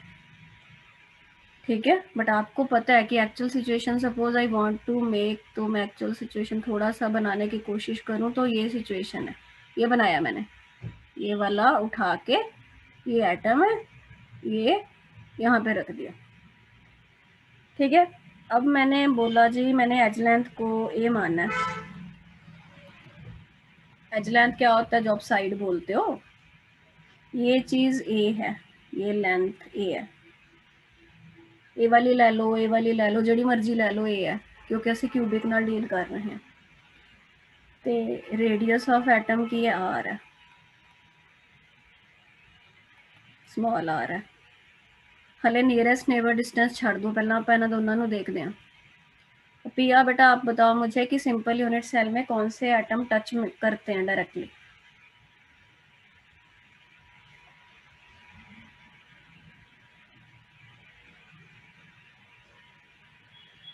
ठीक है, बट आपको पता है कि actual situation suppose I want to make, तो मैं एक्चुअल सिचुएशन थोड़ा सा बनाने की कोशिश करूं तो ये सिचुएशन है, ये बनाया मैंने, ये वाला उठा के ये एटम है, ये यहाँ पे रख दिया। ठीक है, अब मैंने बोला जी मैंने एज लेंथ को ए मानना है। एज लेंथ क्या होता है जो आप साइड बोलते हो, ये चीज ए है, ये लेंथ ए है। ए वाली ले लो, ए वाली ले लो, जड़ी मर्जी ले लो, ए है क्योंकि ਅਸੀਂ क्यूबिक ਨਾਲ डील कर रहे हैं। ਤੇ रेडियस ऑफ एटम की ये आर है, स्मॉल आर है। हले नियरेस्ट नेबर डिस्टेंस छड़ दो, पहला आप ਇਹਨਾਂ ਦੋਨਾਂ ਨੂੰ देखते हैं। पिया बेटा आप बताओ मुझे कि सिंपल यूनिट सेल में कौन से एटम टच करते हैं directly.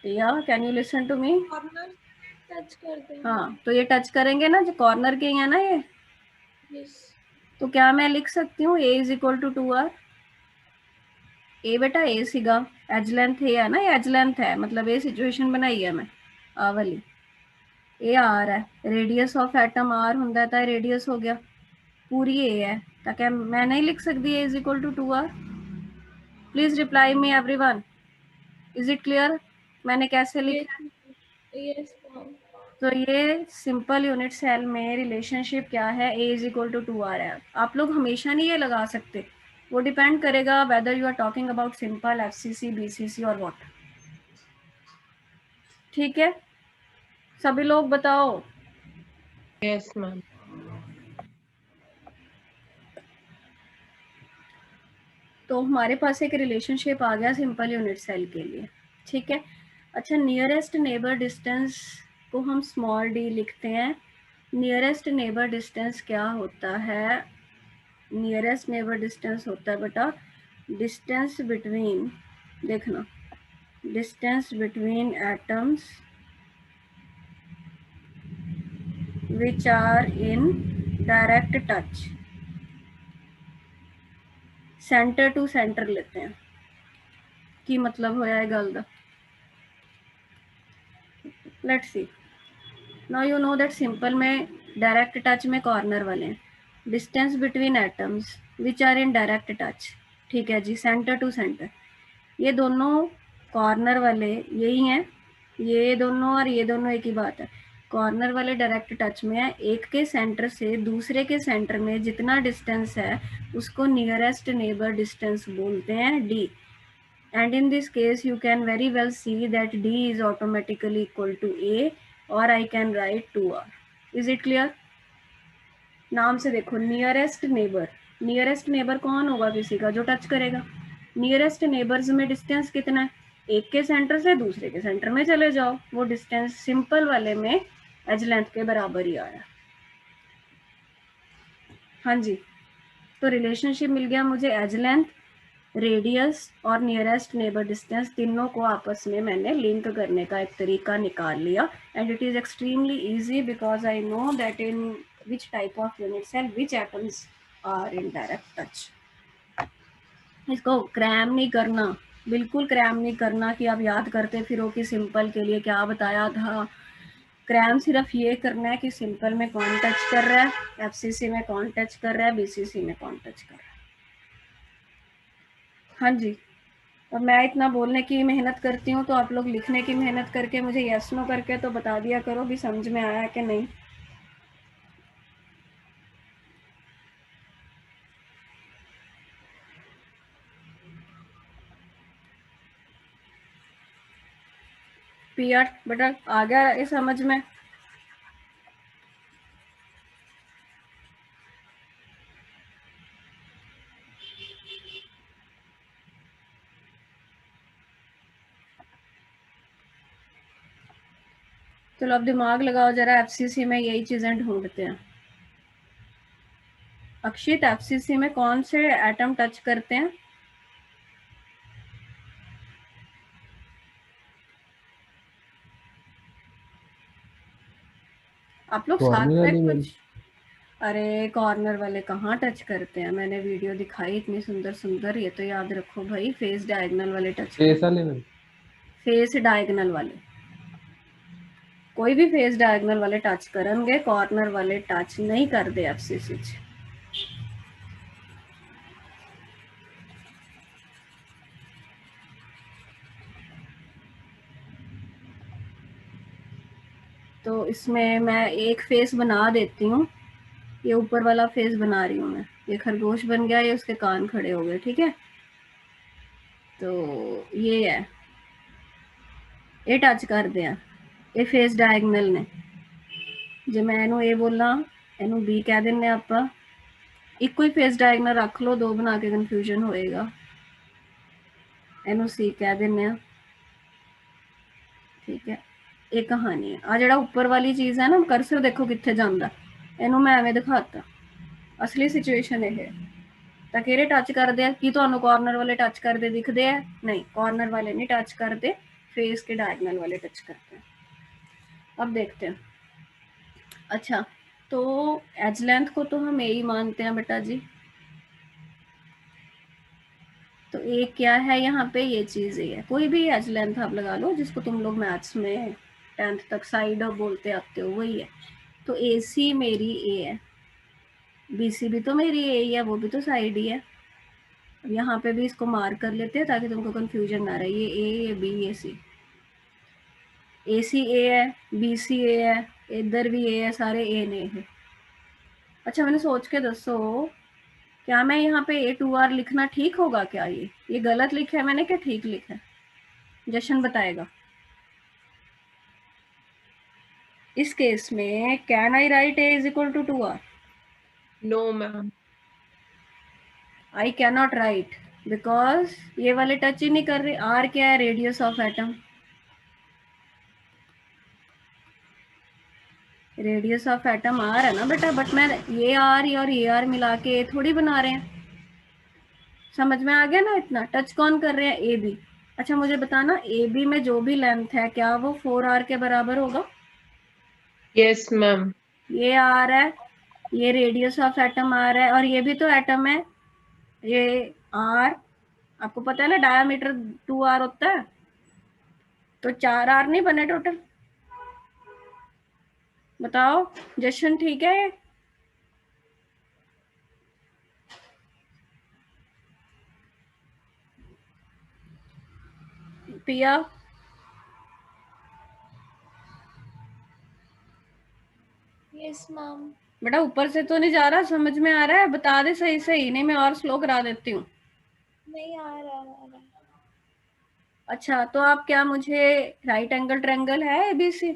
Piya can you listen to me? Corner touch करते हैं। हाँ, तो ये टच करेंगे ना, जो कॉर्नर के ही है ना ये, यस। तो क्या मैं लिख सकती हूँ ए इज इक्वल टू 2r? ए बेटा ए सीगा, एज लेंथ ए है ना, ये एज लेंथ है, मतलब ये सिचुएशन बनाई है मैं आ वाली। ए आर है, रेडियस ऑफ एटम आर होंदा है, रेडियस हो गया, पूरी ए है, ताकि मैं नहीं लिख सकती a is equal to 2r? Please reply me everyone, is it clear मैंने कैसे लिखा है? यस। तो ये सिंपल यूनिट सेल में रिलेशनशिप क्या है, ए इज इक्वल टू 2r है। आप लोग हमेशा नहीं ये लगा सकते, वो डिपेंड करेगा whether you are talking about simple, FCC, BCC और व्हाट। ठीक है, सभी लोग बताओ। Yes ma'am. तो हमारे पास एक रिलेशनशिप आ गया सिंपल यूनिट सेल के लिए। ठीक है, अच्छा नियरेस्ट नेबर डिस्टेंस को हम स्मॉल डी लिखते हैं। नियरेस्ट नेबर डिस्टेंस क्या होता है? नियरेस्ट नेबर डिस्टेंस होता है बेटा डिस्टेंस बिटवीन, देखना, distance between atoms which are in direct touch. Centre to centre लेते हैं, की मतलब होया है गल दा। Let's see, now you know that simple में डायरेक्ट टच में कॉर्नर वाले हैं, distance between atoms which are in direct touch. ठीक है जी, सेंटर टू सेंटर, ये दोनों कॉर्नर वाले यही हैं, ये दोनों और ये दोनों एक ही बात है। कॉर्नर वाले डायरेक्ट टच में है, एक के सेंटर से दूसरे के सेंटर में जितना डिस्टेंस है उसको नियरेस्ट नेबर डिस्टेंस बोलते हैं, D. And in this case you can very well see that D is automatically equal to A, or I can write 2R. Is it clear? नाम से देखो, नियरेस्ट नेबर, नियरेस्ट नेबर कौन होगा किसी का जो टच करेगा। नियरेस्ट नेबर्स में डिस्टेंस कितना है, एक के सेंटर से दूसरे के सेंटर में चले जाओ, वो डिस्टेंस सिंपल वाले में एज लेंथ के बराबर ही आया। हाँ जी, तो रिलेशनशिप मिल गया मुझे एज लेंथ रेडियस और नियरेस्ट नेबर डिस्टेंस तीनों को आपस में मैंने लिंक करने का एक तरीका निकाल लिया, and it is extremely easy because I know that in which type of unit cell which atoms are in direct touch. इसको क्रैम नहीं करना, बिल्कुल क्रैम नहीं करना कि आप याद करते फिरो कि सिंपल के लिए क्या बताया था। क्रैम सिर्फ ये करना है कि सिंपल में कौन टच कर रहा है, एफसीसी में कौन टच कर रहा है, बीसीसी में कौन टच कर रहा है। हाँ जी, और मैं इतना बोलने की मेहनत करती हूँ तो आप लोग लिखने की मेहनत करके मुझे यस नो करके तो बता दिया करो भी समझ में आया कि नहीं। पीआर बेटा आ गया ये समझ में? चलो अब दिमाग लगाओ जरा, एफसीसी में यही चीजें ढूंढते हैं। अक्षित, एफसीसी में कौन से एटम टच करते हैं? आप लोग साथ में कुछ, अरे कॉर्नर वाले कहाँ टच करते हैं? मैंने वीडियो दिखाई इतनी सुंदर सुंदर, ये तो याद रखो भाई, फेस डायगोनल वाले टच करते हैं। फेस डायगोनल वाले, कोई भी फेस डायगोनल वाले टच करेंगे, कॉर्नर वाले टच नहीं करते एफसीसी। तो इसमें मैं एक फेस बना देती हूँ, ये ऊपर वाला फेस बना रही हूँ मैं, ये खरगोश बन गया, ये उसके कान खड़े हो गए, ठीक है। तो ये है, ये टच कर दिया, ये फेस डायगोनल ने, जे मैं इनू ए बोला इनू बी कह देने आप, एक ही फेस डायगोनल रख लो, दो बना के कन्फ्यूजन होएगा, इनू सी कह देने, ठीक है। ये कहानी है। आ जड़ा ऊपर वाली चीज है ना, कर्सर देखो कितने जाता, इनू मैं एवें दिखाता, असली सिचुएशन ये ਤਾਂ ਕਿਹੜੇ ਟੱਚ ਕਰਦੇ ਆ कि ਤੁਹਾਨੂੰ कॉर्नर वाले टच करते दिखते हैं? नहीं, कॉर्नर वाले नहीं टच करते, फेस के डायगोनल वाले टच करते हैं। अब देखते हैं। अच्छा, तो एज लेंथ को तो हम यही मानते हैं बेटा जी, तो एक क्या है यहाँ पे, ये चीज ये है, कोई भी एज लेंथ आप लगा लो जिसको तुम लोग मैथ्स में 10th तक साइड ऑफ बोलते आते हो, वही है। तो ए सी मेरी ए है, बी सी भी तो मेरी ए ही है, वो भी तो साइड ही है। यहाँ पे भी इसको मार्क कर लेते हैं ताकि तुमको कंफ्यूजन ना रहे, ये ए, ये बी, ये सी, ए सी ए है, बी सी ए है, इधर भी ए है, सारे ए ने है। अच्छा मैंने सोच के दसो, क्या मैं यहाँ पे A2R लिखना ठीक होगा क्या? ये गलत लिखा है मैंने क्या ठीक लिखा है? जशन बताएगा। इस केस में can I write A is equal to 2R? No ma'am, I can not write because ये वाले टच ही नहीं कर रहे। आर क्या है? Radius of atom, radius of atom R है ना बेटा, बट मैं ये आर और ये आर मिला के ए थोड़ी बना रहे हैं। समझ में आ गया ना इतना? टच कौन कर रहे हैं? A B. अच्छा मुझे बताना, ए बी में जो भी लेंथ है क्या वो 4R के बराबर होगा? Yes ma'am. ये आर है, ये रेडियस ऑफ एटम आर है, और ये भी तो एटम है, ये आर। आपको पता है ना डायामीटर 2R होता है, तो 4R नहीं बने टोटल? बताओ जशन, ठीक है ये? पिया यस मैम। बेटा ऊपर से तो नहीं जा रहा, समझ में आ रहा है? बता दे सही सही, नहीं मैं और स्लो करा देती हूँ। नहीं आ रहा। अच्छा तो आप क्या, मुझे राइट एंगल ट्रायंगल है ABC,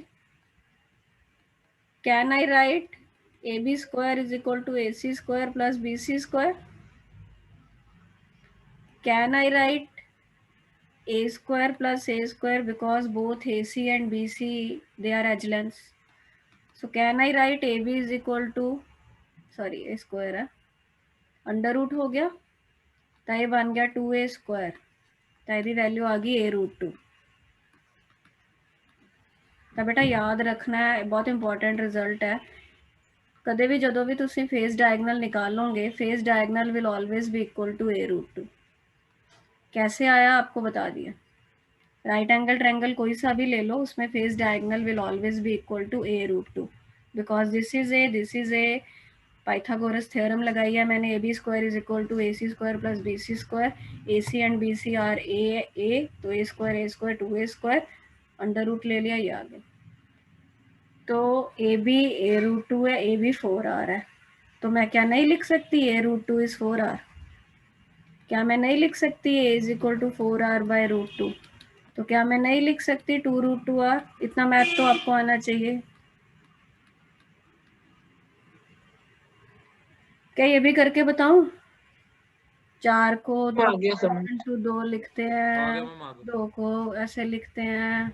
can I right AB square is equal to AC square plus BC square? Can I write A square plus A square because both AC and BC they are edge lengths? So can I write AB is equal to, sorry A square है, under root हो गया तो ये बन गया 2a², तो ਇਹਦੀ value आ गई a√2। तो बेटा याद रखना है, बहुत इंपॉर्टेंट रिजल्ट है। कदे भी जो भी तुसी फेस डायगनल निकालोगे, face diagonal will always be equal to a√2। कैसे आया आपको बता दिया। राइट एंगल ट्रायंगल कोई सा भी ले लो, उसमें face diagonal will always be equal to a√2, because this is a Pythagoras theorem लगाई है मैंने, ab² is equal to ac² plus bc², ac and bc are a, तो a² 2a², अंडर रूट ले लिया, ये आ गया। तो ab a√2 है, ab 4r है, तो मैं क्या नहीं लिख सकती a√2 इज 4r? क्या मैं नहीं लिख सकती a is equal to 4r/√2? तो क्या मैं नहीं लिख सकती 2√2r? इतना मैथ तो आपको आना चाहिए। क्या ये भी करके बताऊं? 4 को आ गया समझ। 2 लिखते आ गया हैं, मैम, आ गया। 2 को ऐसे लिखते हैं,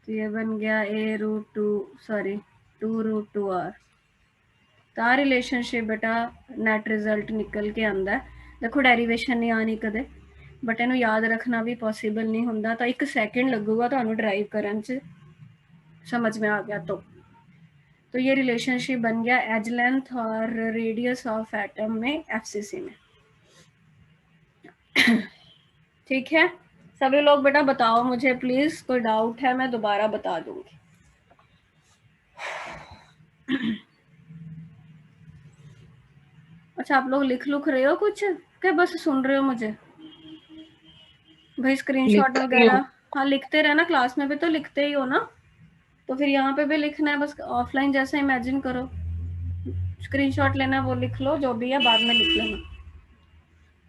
तो ये बन गया a√2 2√2r। तो रिलेशनशिप बेटा नेट रिजल्ट निकल के आंदा है। देखो डेरिवेशन नहीं आनी कदे, बट इनू याद रखना भी पॉसिबल नहीं होंदा, तो 1 सेकंड लगूगा तुहानू ड्राइव करन च, समझ में आ गया तो ये रिलेशनशिप बन गया एज लेंथ और रेडियस ऑफ एटम में एफसीसी में। ठीक है, सभी लोग बेटा बताओ मुझे प्लीज, कोई डाउट है मैं दोबारा बता दूंगी। अच्छा, आप लोग लिख लुख रहे हो कुछ, क्या बस सुन रहे हो मुझे? भाई स्क्रीनशॉट लिख रही हूँ। वगैरह हाँ लिखते रहना, क्लास में भी तो लिखते ही हो ना, तो फिर यहाँ पे भी लिखना है, बस ऑफलाइन जैसे इमेजिन करो, स्क्रीनशॉट लेना वो लिख लो, जो भी है बाद में लिख लेना।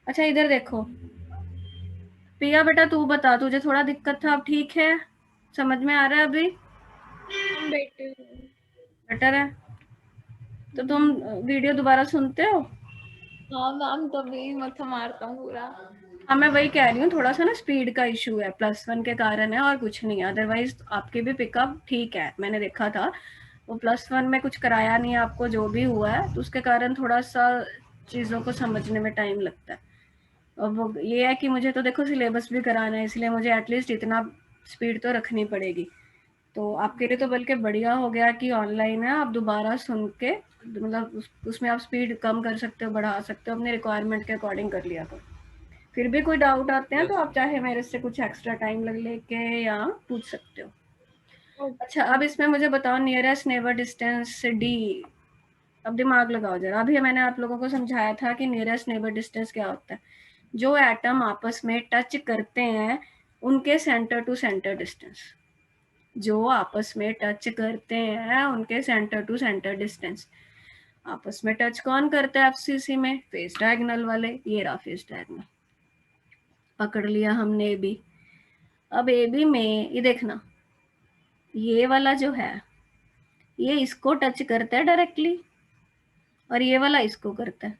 अच्छा इधर देखो, पिया बेटा तू बता, तुझे थोड़ा दिक्कत था, अब ठीक है, समझ में आ रहा है अभी? बेटर है। तो तुम वीडियो दोबारा सुनते हो? हाँ मैम, तभी मत्था मारता हूँ पूरा। हाँ मैं वही कह रही हूँ, थोड़ा सा ना स्पीड का इशू है, +1 के कारण है और कुछ नहीं है, अदरवाइज आपके भी पिकअप ठीक है, मैंने देखा था। वो +1 में कुछ कराया नहीं है आपको, जो भी हुआ है तो उसके कारण थोड़ा सा चीज़ों को समझने में टाइम लगता है। और वो ये है कि मुझे तो देखो सिलेबस भी कराना है, इसलिए मुझे एटलीस्ट इतना स्पीड तो रखनी पड़ेगी। तो आपके लिए तो बल्कि बढ़िया हो गया कि ऑनलाइन है, आप दोबारा सुन के मतलब उसमें आप स्पीड कम कर सकते हो, बढ़ा सकते हो, अपने रिक्वायरमेंट के अकॉर्डिंग कर लिया करो। फिर भी कोई डाउट आते हैं तो आप चाहे मेरे से कुछ एक्स्ट्रा टाइम लग लेके या पूछ सकते हो। अच्छा अब इसमें मुझे बताओ नियरेस्ट नेबर डिस्टेंस डी। अब दिमाग लगाओ जरा, अभी मैंने आप लोगों को समझाया था कि नियरेस्ट नेबर डिस्टेंस क्या होता है। जो एटम आपस में टच करते हैं उनके सेंटर टू सेंटर डिस्टेंस, जो आपस में टच करते हैं उनके सेंटर टू सेंटर डिस्टेंस। आपस में टच कौन करता है एफसीसी में? फेस डायगोनल वाले, ये रहा फेस डायगोनल, पकड़ लिया हमने ए बी। अब ए बी में ये देखना, ये वाला जो है ये इसको टच करता है डायरेक्टली और ये वाला इसको करता है,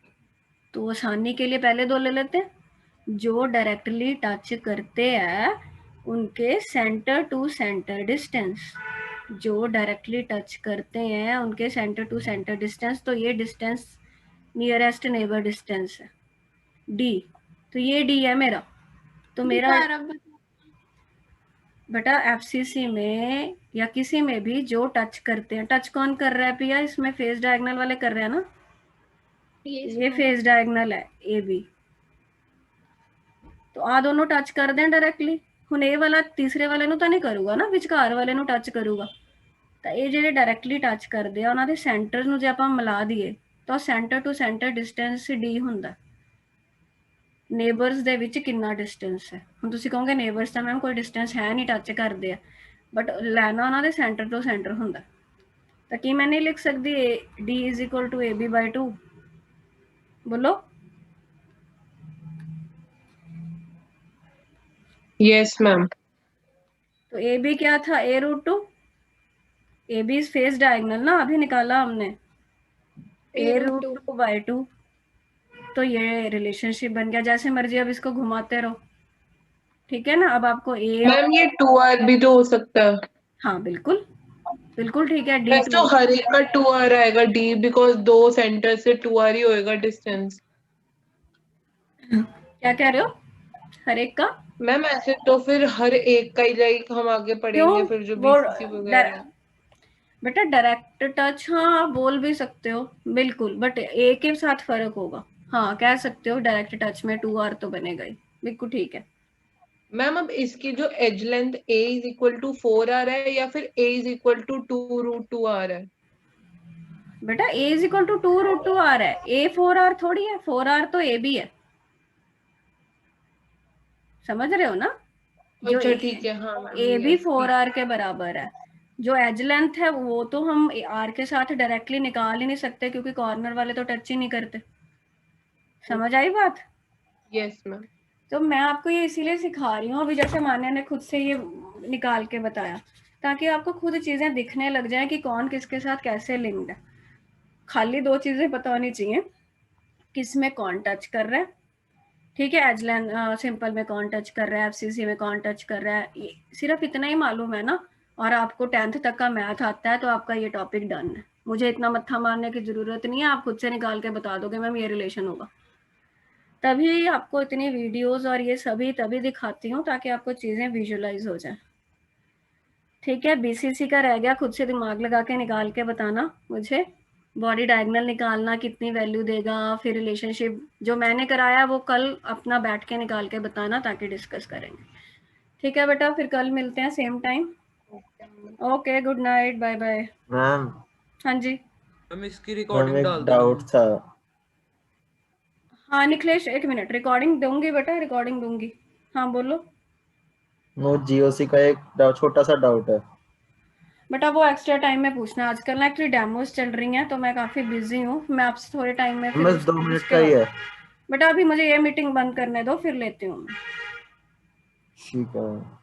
तो आसानी के लिए पहले 2 ले लेते हैं। जो डायरेक्टली टच करते हैं उनके सेंटर टू सेंटर डिस्टेंस, जो डायरेक्टली टच करते हैं उनके सेंटर टू सेंटर डिस्टेंस, तो ये डिस्टेंस नियरेस्ट नेबर डिस्टेंस है डी, तो ये डी है मेरा। तो मेरा बेटा एफसीसी में या किसी में भी जो टच करते हैं, टच कौन कर रहा है पिया इसमें? फेस डायगोनल वाले कर रहे हैं ना, ये फेस डायगोनल है ए बी, तो आ दोनों टच कर दें डायरेक्टली। हुण ए वाला तीसरे वाले ਨੂੰ ਤਾਂ नहीं करूगा ना, ਵਿਚਕਾਰ वाले ਨੂੰ टच करूगा, ਤਾਂ ਇਹ ਜਿਹੜੇ डायरेक्टली टच ਕਰਦੇ ਆ ਉਹਨਾਂ ਦੇ ਸੈਂਟਰ ਨੂੰ ਜੇ ਆਪਾਂ ਮਿਲਾ ਦਈਏ ਤਾਂ centre to centre distance D ਹੁੰਦਾ। ਨੇਬਰਸ ਦੇ ਵਿੱਚ ਕਿੰਨਾ ਡਿਸਟੈਂਸ ਹੈ? ਹੁਣ ਤੁਸੀਂ ਕਹੋਗੇ ਨੇਬਰਸ ਤਾਂ ਮੈਮ ਕੋਈ ਡਿਸਟੈਂਸ ਹੈ ਨਹੀਂ, ਟੱਚ ਕਰਦੇ ਆ, ਬਟ ਲੈਣਾ ਉਹਨਾਂ ਦੇ ਸੈਂਟਰ ਤੋਂ ਸੈਂਟਰ ਹੁੰਦਾ। ਤਾਂ ਕੀ ਮੈਂ ਨਹੀਂ ਲਿਖ ਸਕਦੀ D is equal to AB/2? बोलो। Yes ma'am. तो AB क्या था? A√2। AB is face diagonal ना, अभी निकाला हमने, A√2/2, तो ये रिलेशनशिप बन गया। जैसे मर्जी अब इसको घुमाते रहो, ठीक है ना। अब आपको ए मैम ये 2r भी तो हो सकता है। हाँ बिल्कुल बिल्कुल ठीक है, वैसे तो हर एक का 2r आएगा डी, बिकॉज 2 सेंटर से 2r ही होएगा डिस्टेंस। क्या कह रहे हो? हर एक का मैम ऐसे तो फिर हर एक का ही लाइक हम आगे पढ़ेंगे, क्यों? फिर जो वो बीसीसी वगैरह है। बेटा डायरेक्ट टच, हाँ आप बोल भी सकते हो बिल्कुल, बट ए के साथ फर्क होगा। हाँ कह सकते हो डायरेक्ट टच में 2R तो बनेगा ही, बिल्कुल ठीक है। मैम अब इसकी जो edge length a is equal to 4r है या फिर a is equal to 2√2r है? बेटा a is equal to 2√2r है, a 4R थोड़ी है, 4R तो a भी है, समझ रहे हो ना? जो अच्छा ठीक है, हाँ मैम a भी yes, 4R के बराबर है। जो एज लेंथ है वो तो हम r के साथ डायरेक्टली निकाल ही नहीं सकते, क्योंकि कॉर्नर वाले तो टच ही नहीं करते। समझ आई बात? Yes ma'am. तो मैं आपको ये इसीलिए सिखा रही हूँ अभी, जैसे मान्या ने खुद से ये निकाल के बताया, ताकि आपको खुद चीजें दिखने लग जाए कि कौन किसके साथ कैसे लिंक्ड है। खाली 2 चीजें पता होनी चाहिए, किस में कौन टच कर रहा है, ठीक है, एजलैन सिंपल में कौन टच कर रहा है, एफसीसी में कौन टच कर रहा है, सिर्फ इतना ही मालूम है ना, और आपको 10th तक का मैथ आता है तो आपका ये टॉपिक डन है। मुझे इतना मत्था मारने की जरूरत नहीं है, आप खुद से निकाल के बता दोगे मैम ये रिलेशन होगा। तभी आपको इतनी वीडियोस और ये सभी तभी दिखाती हूँ ताकि आपको चीजें विजुअलाइज हो जाए। ठीक है, बीसीसी का रह गया, खुद से दिमाग लगा के निकाल के बताना मुझे। बॉडी डायगोनल निकालना कितनी वैल्यू देगा, फिर रिलेशनशिप जो मैंने कराया वो कल अपना बैठ के निकाल के बताना, ताकि डिस्कस करेंगे। ठीक है बेटा, फिर कल मिलते हैं same time. Okay, good night, bye bye. Ma'am हाँ जी। मैम इसकी मैम रिकॉर्डिंग एक डाल दो डाउट मैम। था। हाँ निखिलेश, एक मिनट, रिकॉर्डिंग दूंगी बेटा, रिकॉर्डिंग दूंगी। हाँ बोलो। नो जीओसी का एक छोटा सा डाउट है। बेटा वो एक्स्ट्रा टाइम में पूछना, आजकल ना एक्चुअली डेमोज चल रही हैं तो मैं काफ़ी बिजी हूँ, मैं आपसे थोड़े टाइम में फिर बस 2 मिनट उसके का ही बाद। है। बेटा अभी मुझे ये मीटिंग बंद करने दो, फिर लेती हूँ मैं। ठीक है।